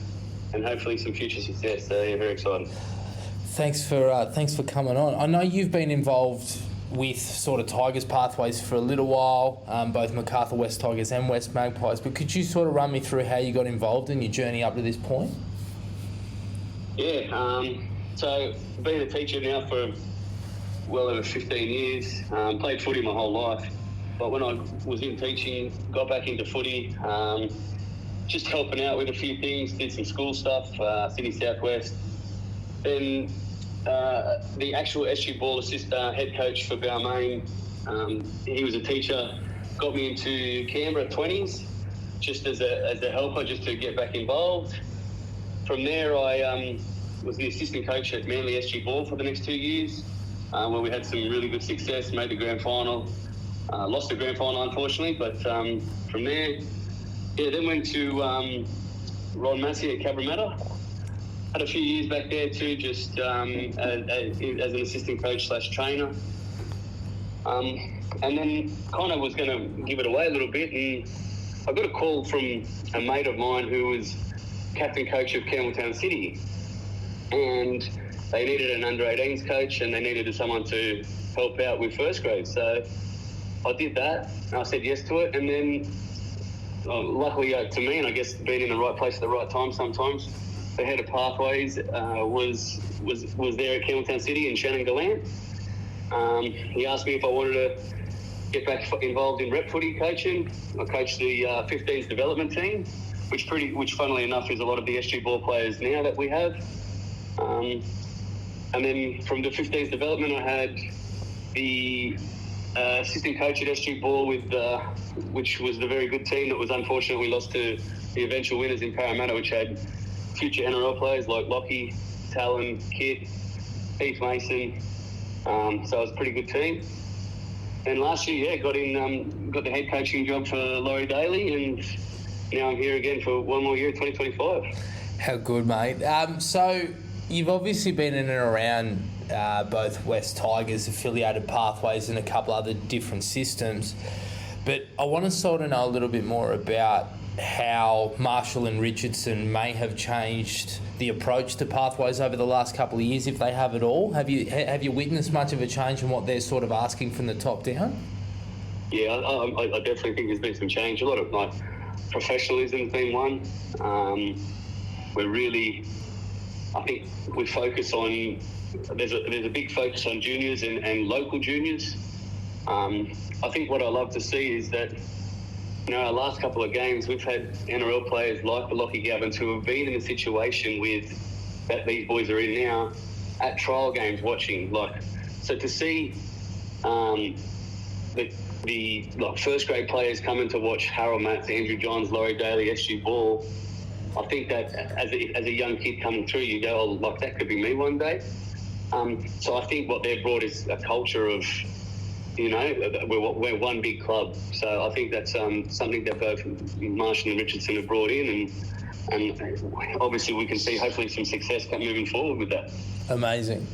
hopefully some future success. So, yeah, very excited. Thanks for coming on. I know you've been involved with sort of Tigers pathways for a little while, both MacArthur West Tigers and West Magpies, but could you sort of run me through how you got involved in your journey up to this point? Yeah, so I've been a teacher now for well over 15 years, played footy my whole life, but when I was in teaching, got back into footy, just helping out with a few things, did some school stuff, Sydney Southwest. Then the actual SG Ball head coach for Balmain, he was a teacher, got me into Canberra 20s, just as a helper, just to get back involved. From there, I was the assistant coach at Manly SG Ball for the next 2 years, where we had some really good success, made the grand final. Lost the grand final, unfortunately, but from there, then went to Ron Massey at Cabramatta. Had a few years back there too, just as an assistant coach / trainer. And then kind of was going to give it away a little bit, and I got a call from a mate of mine who was captain coach of Campbelltown City, and they needed an under-18s coach, and they needed someone to help out with first grade. So I did that, and I said yes to it, and then luckily to me, and I guess being in the right place at the right time sometimes, the head of Pathways was there at Campbelltown City in Shannon Gallant. He asked me if I wanted to get back involved in rep footy coaching. I coached the 15s development team, which funnily enough is a lot of the SG Ball players now that we have. And then from the 15s development, I had the assistant coach at SG Ball which was the very good team that was unfortunately lost to the eventual winners in Parramatta, which had future NRL players like Lockie, Talon, Kit, Heath Mason. So it was a pretty good team. And last year, got the head coaching job for Laurie Daly, and now I'm here again for one more year, 2025. How good, mate. So you've obviously been in and around both West Tigers, affiliated Pathways, and a couple other different systems. But I want to sort of know a little bit more about how Marshall and Richardson may have changed the approach to Pathways over the last couple of years, if they have at all. Have you witnessed much of a change in what they're sort of asking from the top down? Yeah, I definitely think there's been some change. A lot of professionalism's been one. I think we focus on. There's a big focus on juniors and local juniors. I think what I love to see is that, our last couple of games, we've had NRL players like the Lockie Gavins who have been in a situation that these boys are in now at trial games watching. So to see the first grade players coming to watch Harold Matts, Andrew Johns, Laurie Daly, SG Ball, I think that as a young kid coming through, you go, that could be me one day. So I think what they've brought is a culture of, we're one big club. So I think that's something that both Marshall and Richardson have brought in, and obviously we can see hopefully some success moving forward with that. Amazing.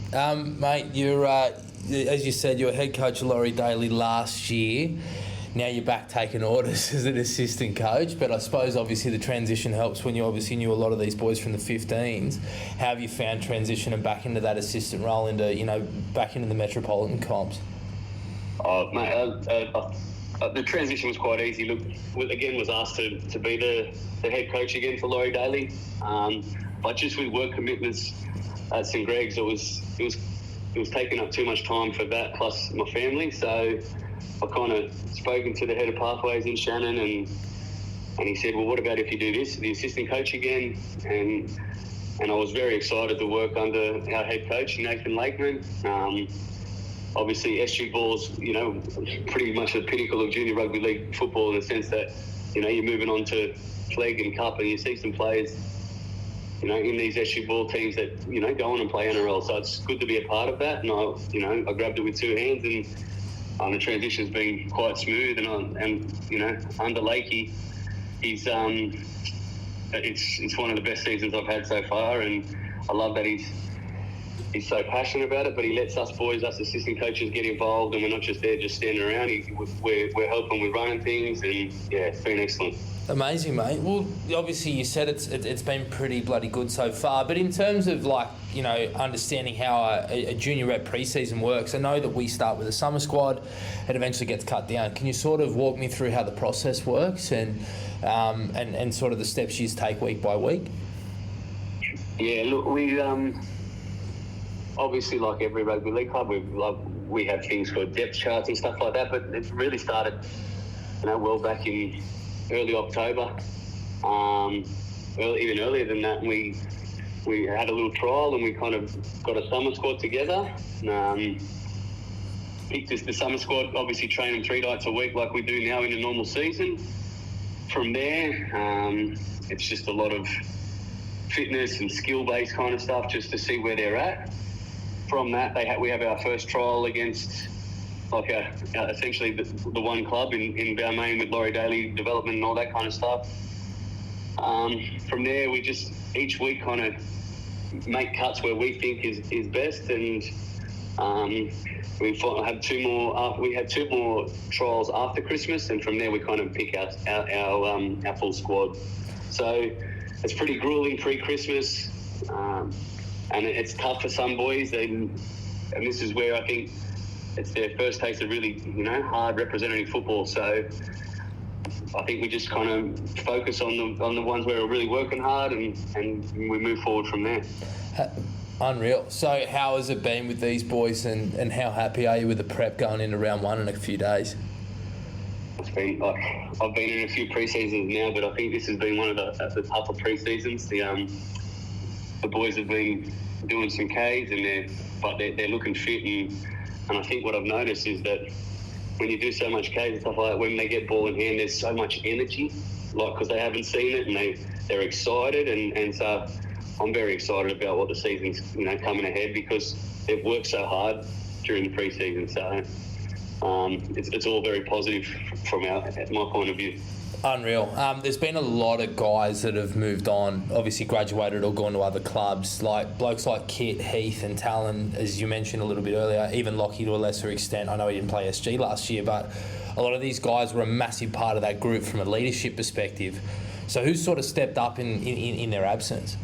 Mate, you're, as you said, you were head coach of Laurie Daly last year. Now you're back taking orders as an assistant coach, but I suppose obviously the transition helps when you obviously knew a lot of these boys from the 15s. How have you found transitioning back into that assistant role, back into the Metropolitan comps? Oh, mate, the transition was quite easy. Look, again, was asked to be the head coach again for Laurie Daly, but just with work commitments at St Greg's, it was taking up too much time for that, plus my family. So I kind of spoken to the head of Pathways in Shannon, and he said, well, what about if you do this, the assistant coach again? And I was very excited to work under our head coach, Nathan Lakeman. Obviously, SG Ball's, pretty much the pinnacle of junior rugby league football in the sense that, you're moving on to Flegg and Cup, and you see some players, in these SG Ball teams that, go on and play NRL. So it's good to be a part of that. And I grabbed it with two hands, and the transition's been quite smooth. And under Lakey, he's it's one of the best seasons I've had so far, and I love that he's so passionate about it, but he lets us assistant coaches, get involved, and we're not just there just standing around. We're helping with running things, and yeah, it's been excellent. Amazing, mate. Well, obviously you said it's been pretty bloody good so far, but in terms of understanding how a junior rep pre-season works, I know that we start with a summer squad, it eventually gets cut down. Can you sort of walk me through how the process works and sort of the steps you take week by week? Yeah, look, we obviously, like every rugby league club, we have things for depth charts and stuff like that, but it really started, well back in early October. Even earlier than that, we had a little trial and we kind of got a summer squad together. Picked the summer squad, obviously training 3 nights a week like we do now in a normal season. From there, it's just a lot of fitness and skill-based kind of stuff just to see where they're at. From that, we have our first trial against essentially the one club in Balmain with Laurie Daly development and all that kind of stuff. From there, we just each week kind of make cuts where we think is best, and we had 2 more. We had 2 more trials after Christmas, and from there we kind of pick out our full squad. So it's pretty grueling pre-Christmas, and it's tough for some boys. And this is where I think it's their first taste of really hard representative football. So I think we just kind of focus on the ones where we're really working hard, and we move forward from there. Unreal. So how has it been with these boys, and how happy are you with the prep going into round 1 in a few days? It's been I've been in a few pre-seasons now, but I think this has been one of the tougher pre-seasons. The boys have been doing some Ks, but they're looking fit, and I think what I've noticed is that when you do so much Ks and stuff like that, when they get ball in hand, there's so much energy, because they haven't seen it, and they're excited, and so I'm very excited about what the season's coming ahead, because they've worked so hard during the pre-season. So it's all very positive from my point of view. Unreal. There's been a lot of guys that have moved on, obviously graduated or gone to other clubs, like blokes like Kit, Heath and Talon, as you mentioned a little bit earlier, even Lockie to a lesser extent. I know he didn't play SG last year, but a lot of these guys were a massive part of that group from a leadership perspective. So who's sort of stepped up in their absence?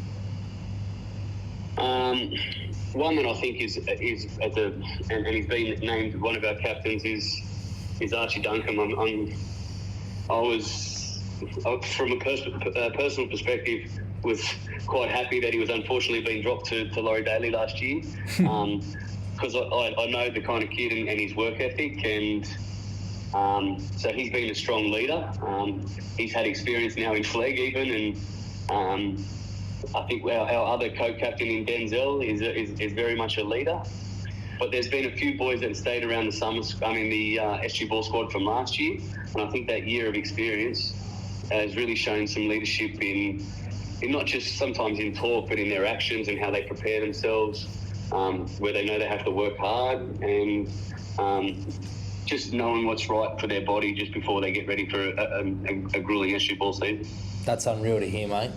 One that I think is and he's been named one of our captains is Archie Duncombe. I was, from a personal perspective, was quite happy that he was unfortunately being dropped to Laurie Daly last year, because I know the kind of kid and his work ethic, and so he's been a strong leader. He's had experience now in Flegg even, and I think our other co-captain in Denzel is very much a leader. But there's been a few boys that stayed around the SG ball squad from last year, and I think that year of experience has really shown some leadership in not just sometimes in talk, but in their actions and how they prepare themselves, where they know they have to work hard, and just knowing what's right for their body just before they get ready for a grueling SG ball season. That's unreal to hear, mate.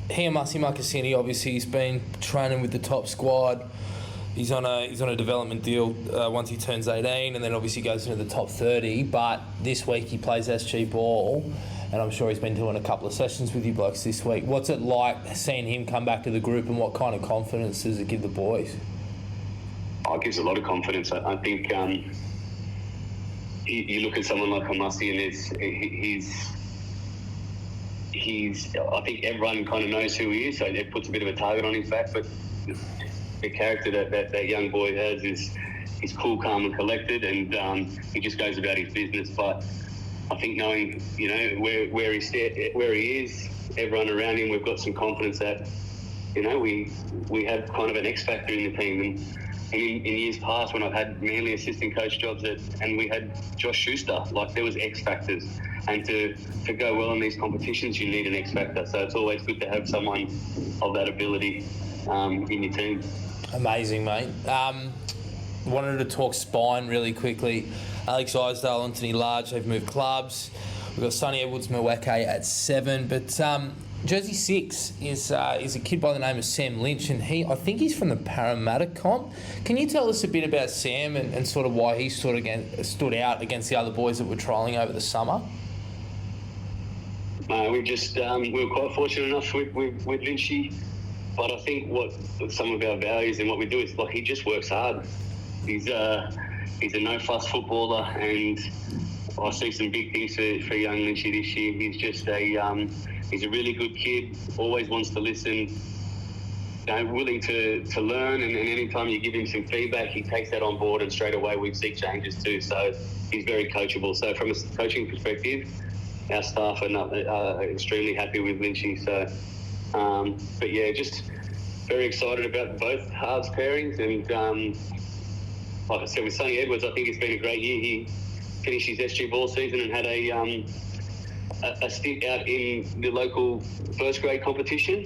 Hiamasi Makasini, obviously, he's been training with the top squad. He's on a development deal once he turns 18, and then obviously goes into the top 30. But this week he plays SG ball, and I'm sure he's been doing a couple of sessions with you blokes this week. What's it like seeing him come back to the group, and what kind of confidence does it give the boys? Oh, it gives a lot of confidence. I think you look at someone like Hamasi, and I think everyone kind of knows who he is, so it puts a bit of a target on his back. But the character that young boy has is cool, calm, and collected, and he just goes about his business. But I think knowing where he is, everyone around him, we've got some confidence that we have kind of an X factor in the team. And in years past, when I've had mainly assistant coach jobs, and we had Josh Schuster, there was X factors. And to go well in these competitions, you need an X factor. So it's always good to have someone of that ability in your team. Amazing, mate. Wanted to talk spine really quickly. Alex Isdale, Anthony Large, they've moved clubs. We've got Sonny Edwards Mweke at 7. But Jersey 6 is a kid by the name of Sam Lynch, and I think he's from the Parramatta comp. Can you tell us a bit about Sam and sort of why he stood out against the other boys that were trialling over the summer? We were quite fortunate enough with Lynchy, but I think what some of our values and what we do is he just works hard. He's a no fuss footballer, and I see some big things for young Lynchy this year. He's just he's a really good kid, always wants to listen, willing to learn, and anytime you give him some feedback, he takes that on board, and straight away we see changes too. So he's very coachable. So from a coaching perspective, our staff are extremely happy with Lynchy. So, but yeah, just very excited about both halves pairings. And like I said, with Sonny Edwards, I think it's been a great year. He finished his SG ball season and had a stint out in the local first grade competition.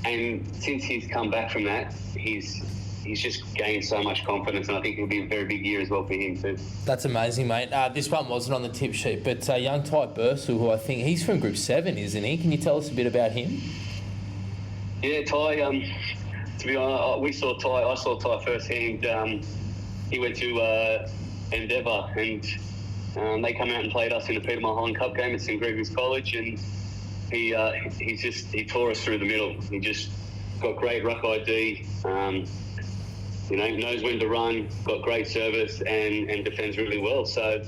And since he's come back from that, he's just gained so much confidence, and I think it'll be a very big year as well for him too. That's amazing, mate. This one wasn't on the tip sheet, but young Ty Bursell, who I think he's from Group 7, isn't he? Can you tell us a bit about him? Yeah, Ty. To be honest, I saw Ty firsthand. He went to Endeavour, and they come out and played us in the Peter Mulholland Cup game at St Gregory's College, and he tore us through the middle. He just got great ruck ID. Knows when to run, got great service, and defends really well. So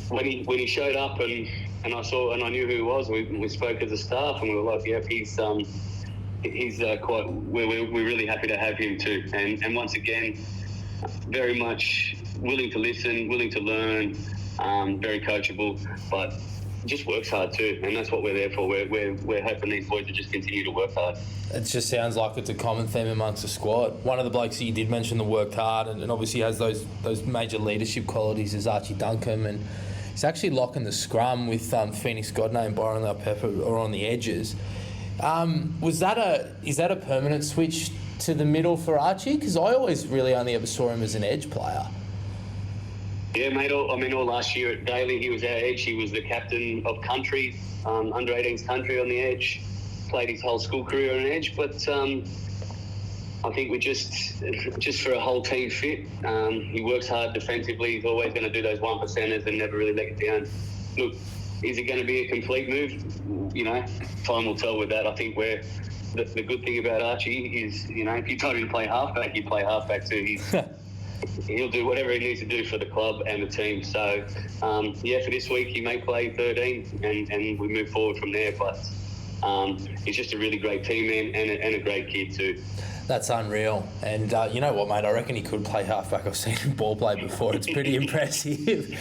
when he showed up and I knew who he was, we spoke as a staff, and we were like, yep, he's quite. We're really happy to have him too. And once again, very much willing to listen, willing to learn, very coachable, but just works hard too, and that's what we're there for. We're hoping these boys will just continue to work hard. It just sounds like it's a common theme amongst the squad. One of the blokes that you did mention that worked hard and obviously has those major leadership qualities is Archie Duncombe, and he's actually locking the scrum with Phoenix Godney and Byron Pepper or on the edges. Is that a permanent switch to the middle for Archie? Because I always really only ever saw him as an edge player. Yeah, mate. All last year at Daly, he was our edge. He was the captain of country, under 18s country on the edge. Played his whole school career on edge, but I think we just for a whole team fit. He works hard defensively. He's always going to do those 1%ers and never really let it down. Look, is it going to be a complete move? Time will tell with that. I think the good thing about Archie is, if you told him to play halfback, he'd play halfback too. He'll do whatever he needs to do for the club and the team. So, for this week, he may play 13 and we move forward from there. But he's just a really great team man and a great kid too. That's unreal. And you know what, mate? I reckon he could play halfback. I've seen him ball play before. It's pretty impressive.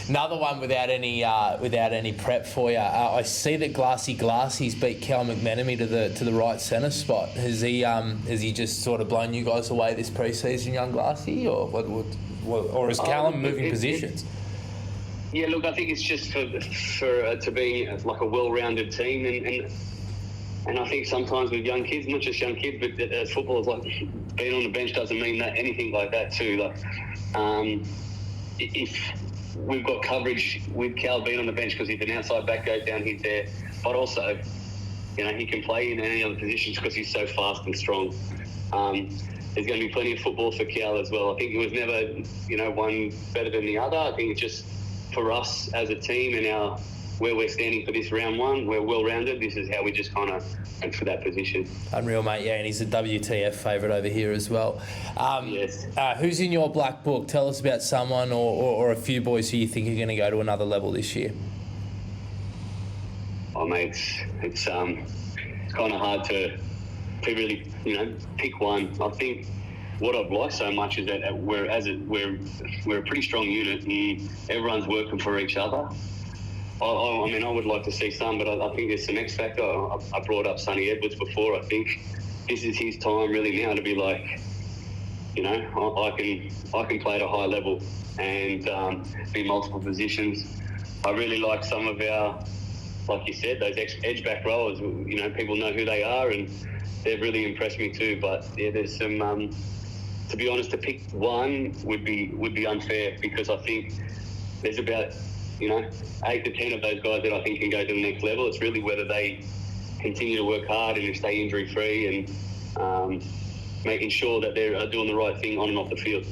Another one without any prep for you. I see that Glassy's beat Cal McMenemy to the right centre spot. Has he just sort of blown you guys away this pre-season, young Glassy, or or is Callum moving positions? Yeah, look, I think it's just for to be like a well-rounded team, and I think sometimes with young kids, not just young kids, but as footballers, like being on the bench doesn't mean that anything like that too. Like, if we've got coverage with Cal being on the bench because he's an outside back, goes down, he's there. But also, he can play in any other positions because he's so fast and strong. There's going to be plenty of football for Cal as well. I think it was never, one better than the other. I think it's just for us as a team and where we're standing for this round one, we're well-rounded. This is how we just kind of went for that position. Unreal, mate. Yeah, and he's a WTF favourite over here as well. Yes. Who's in your black book? Tell us about someone or a few boys who you think are going to go to another level this year. Oh, mate, it's kind of hard to really, pick one. I think what I've liked so much is that we're a pretty strong unit and everyone's working for each other. I would like to see some, but I think there's some X factor. I brought up Sonny Edwards before. I think this is his time really now to be like, I can play at a high level and be multiple positions. I really like some of our, like you said, those edge back rowers. People know who they are and they've really impressed me too. But yeah, there's some. To be honest, to pick one would be unfair because I think there's about 8 to 10 of those guys that I think can go to the next level. It's really whether they continue to work hard and stay injury free and making sure that they're doing the right thing on and off the field.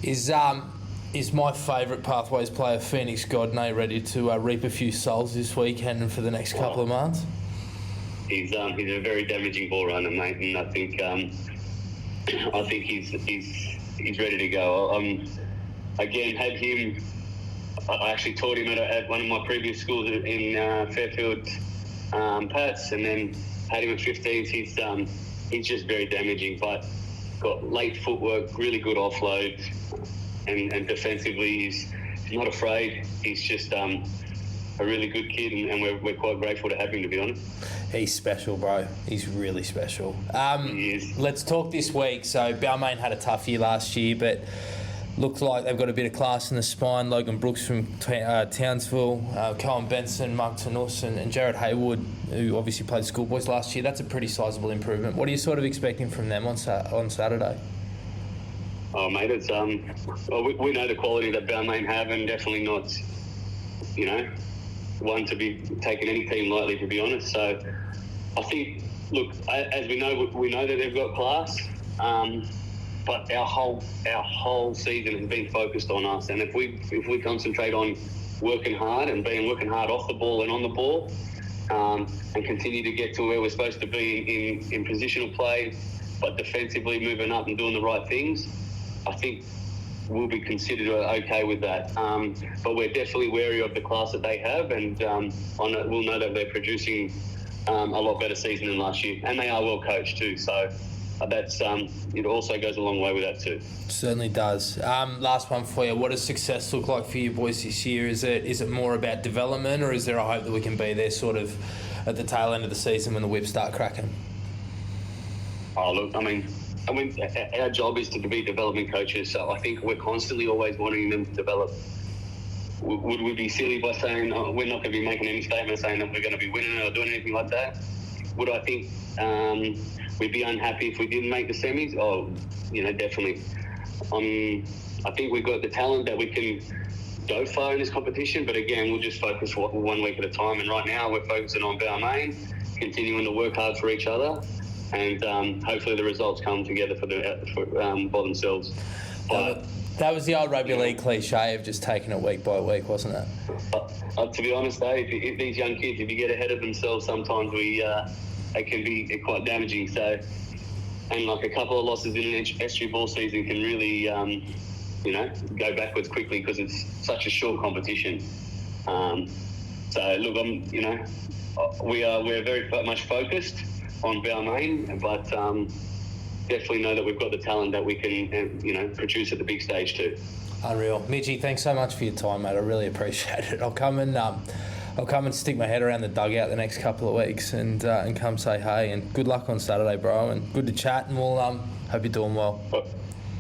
Is my favourite Pathways player Phoenix Godney ready to reap a few souls this weekend and for the next couple of months? He's a very damaging ball runner, mate, and I think he's ready to go. Again, had him. I actually taught him at one of my previous schools in Fairfield, Pats, and then had him at 15s. He's just very damaging, but got late footwork, really good offload, and defensively he's not afraid. He's just a really good kid, and we're quite grateful to have him, to be honest. He's special, bro. He's really special. He is. Let's talk this week. So Balmain had a tough year last year, but looked like they've got a bit of class in the spine. Logan Brooks from Townsville, Cohen Benson, Mark Tanus, and Jared Haywood, who obviously played schoolboys last year. That's a pretty sizable improvement. What are you sort of expecting from them on Saturday? Oh, mate, it's well, we know the quality that Balmain have, and definitely not, one to be taking any team lightly, to be honest. So I think, look, as we know that they've got class, but our whole season has been focused on us. And if we concentrate on working hard off the ball and on the ball, and continue to get to where we're supposed to be in positional play, but defensively moving up and doing the right things, I think we'll be considered okay with that. But we're definitely wary of the class that they have, and we'll know that they're producing a lot better season than last year, and they are well coached too. So that's it also goes a long way with that too. Certainly does. Last one for you. What does success look like for you boys this year? Is it more about development, or is there a hope that we can be there sort of at the tail end of the season when the whips start cracking? Oh, look, I mean, our job is to be development coaches, so I think we're constantly always wanting them to develop. Would we be silly by saying we're not going to be making any statements saying that we're going to be winning or doing anything like that? Would I think we'd be unhappy if we didn't make the semis? Oh, definitely. I think we've got the talent that we can go far in this competition, but again, we'll just focus 1 week at a time. And right now, we're focusing on Balmain, continuing to work hard for each other, and hopefully the results come together by themselves. But that was the old rugby league cliche of just taking it week by week, wasn't it? To be honest, though, if these young kids, if you get ahead of themselves, sometimes it can be quite damaging. So, and like a couple of losses in an estuary ball season can really, go backwards quickly because it's such a short competition. So look, we're very much focused on Balmain, but definitely know that we've got the talent that we can, produce at the big stage too. Unreal. Mitchie, thanks so much for your time, mate. I really appreciate it. I'll come and stick my head around the dugout the next couple of weeks and come say hey, and good luck on Saturday, bro, and good to chat, and we'll hope you're doing well.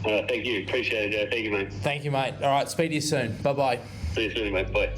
Thank you. Appreciate it, Joe. Thank you, mate. Thank you, mate. All right, speak to you soon. Bye-bye. See you soon, mate. Bye.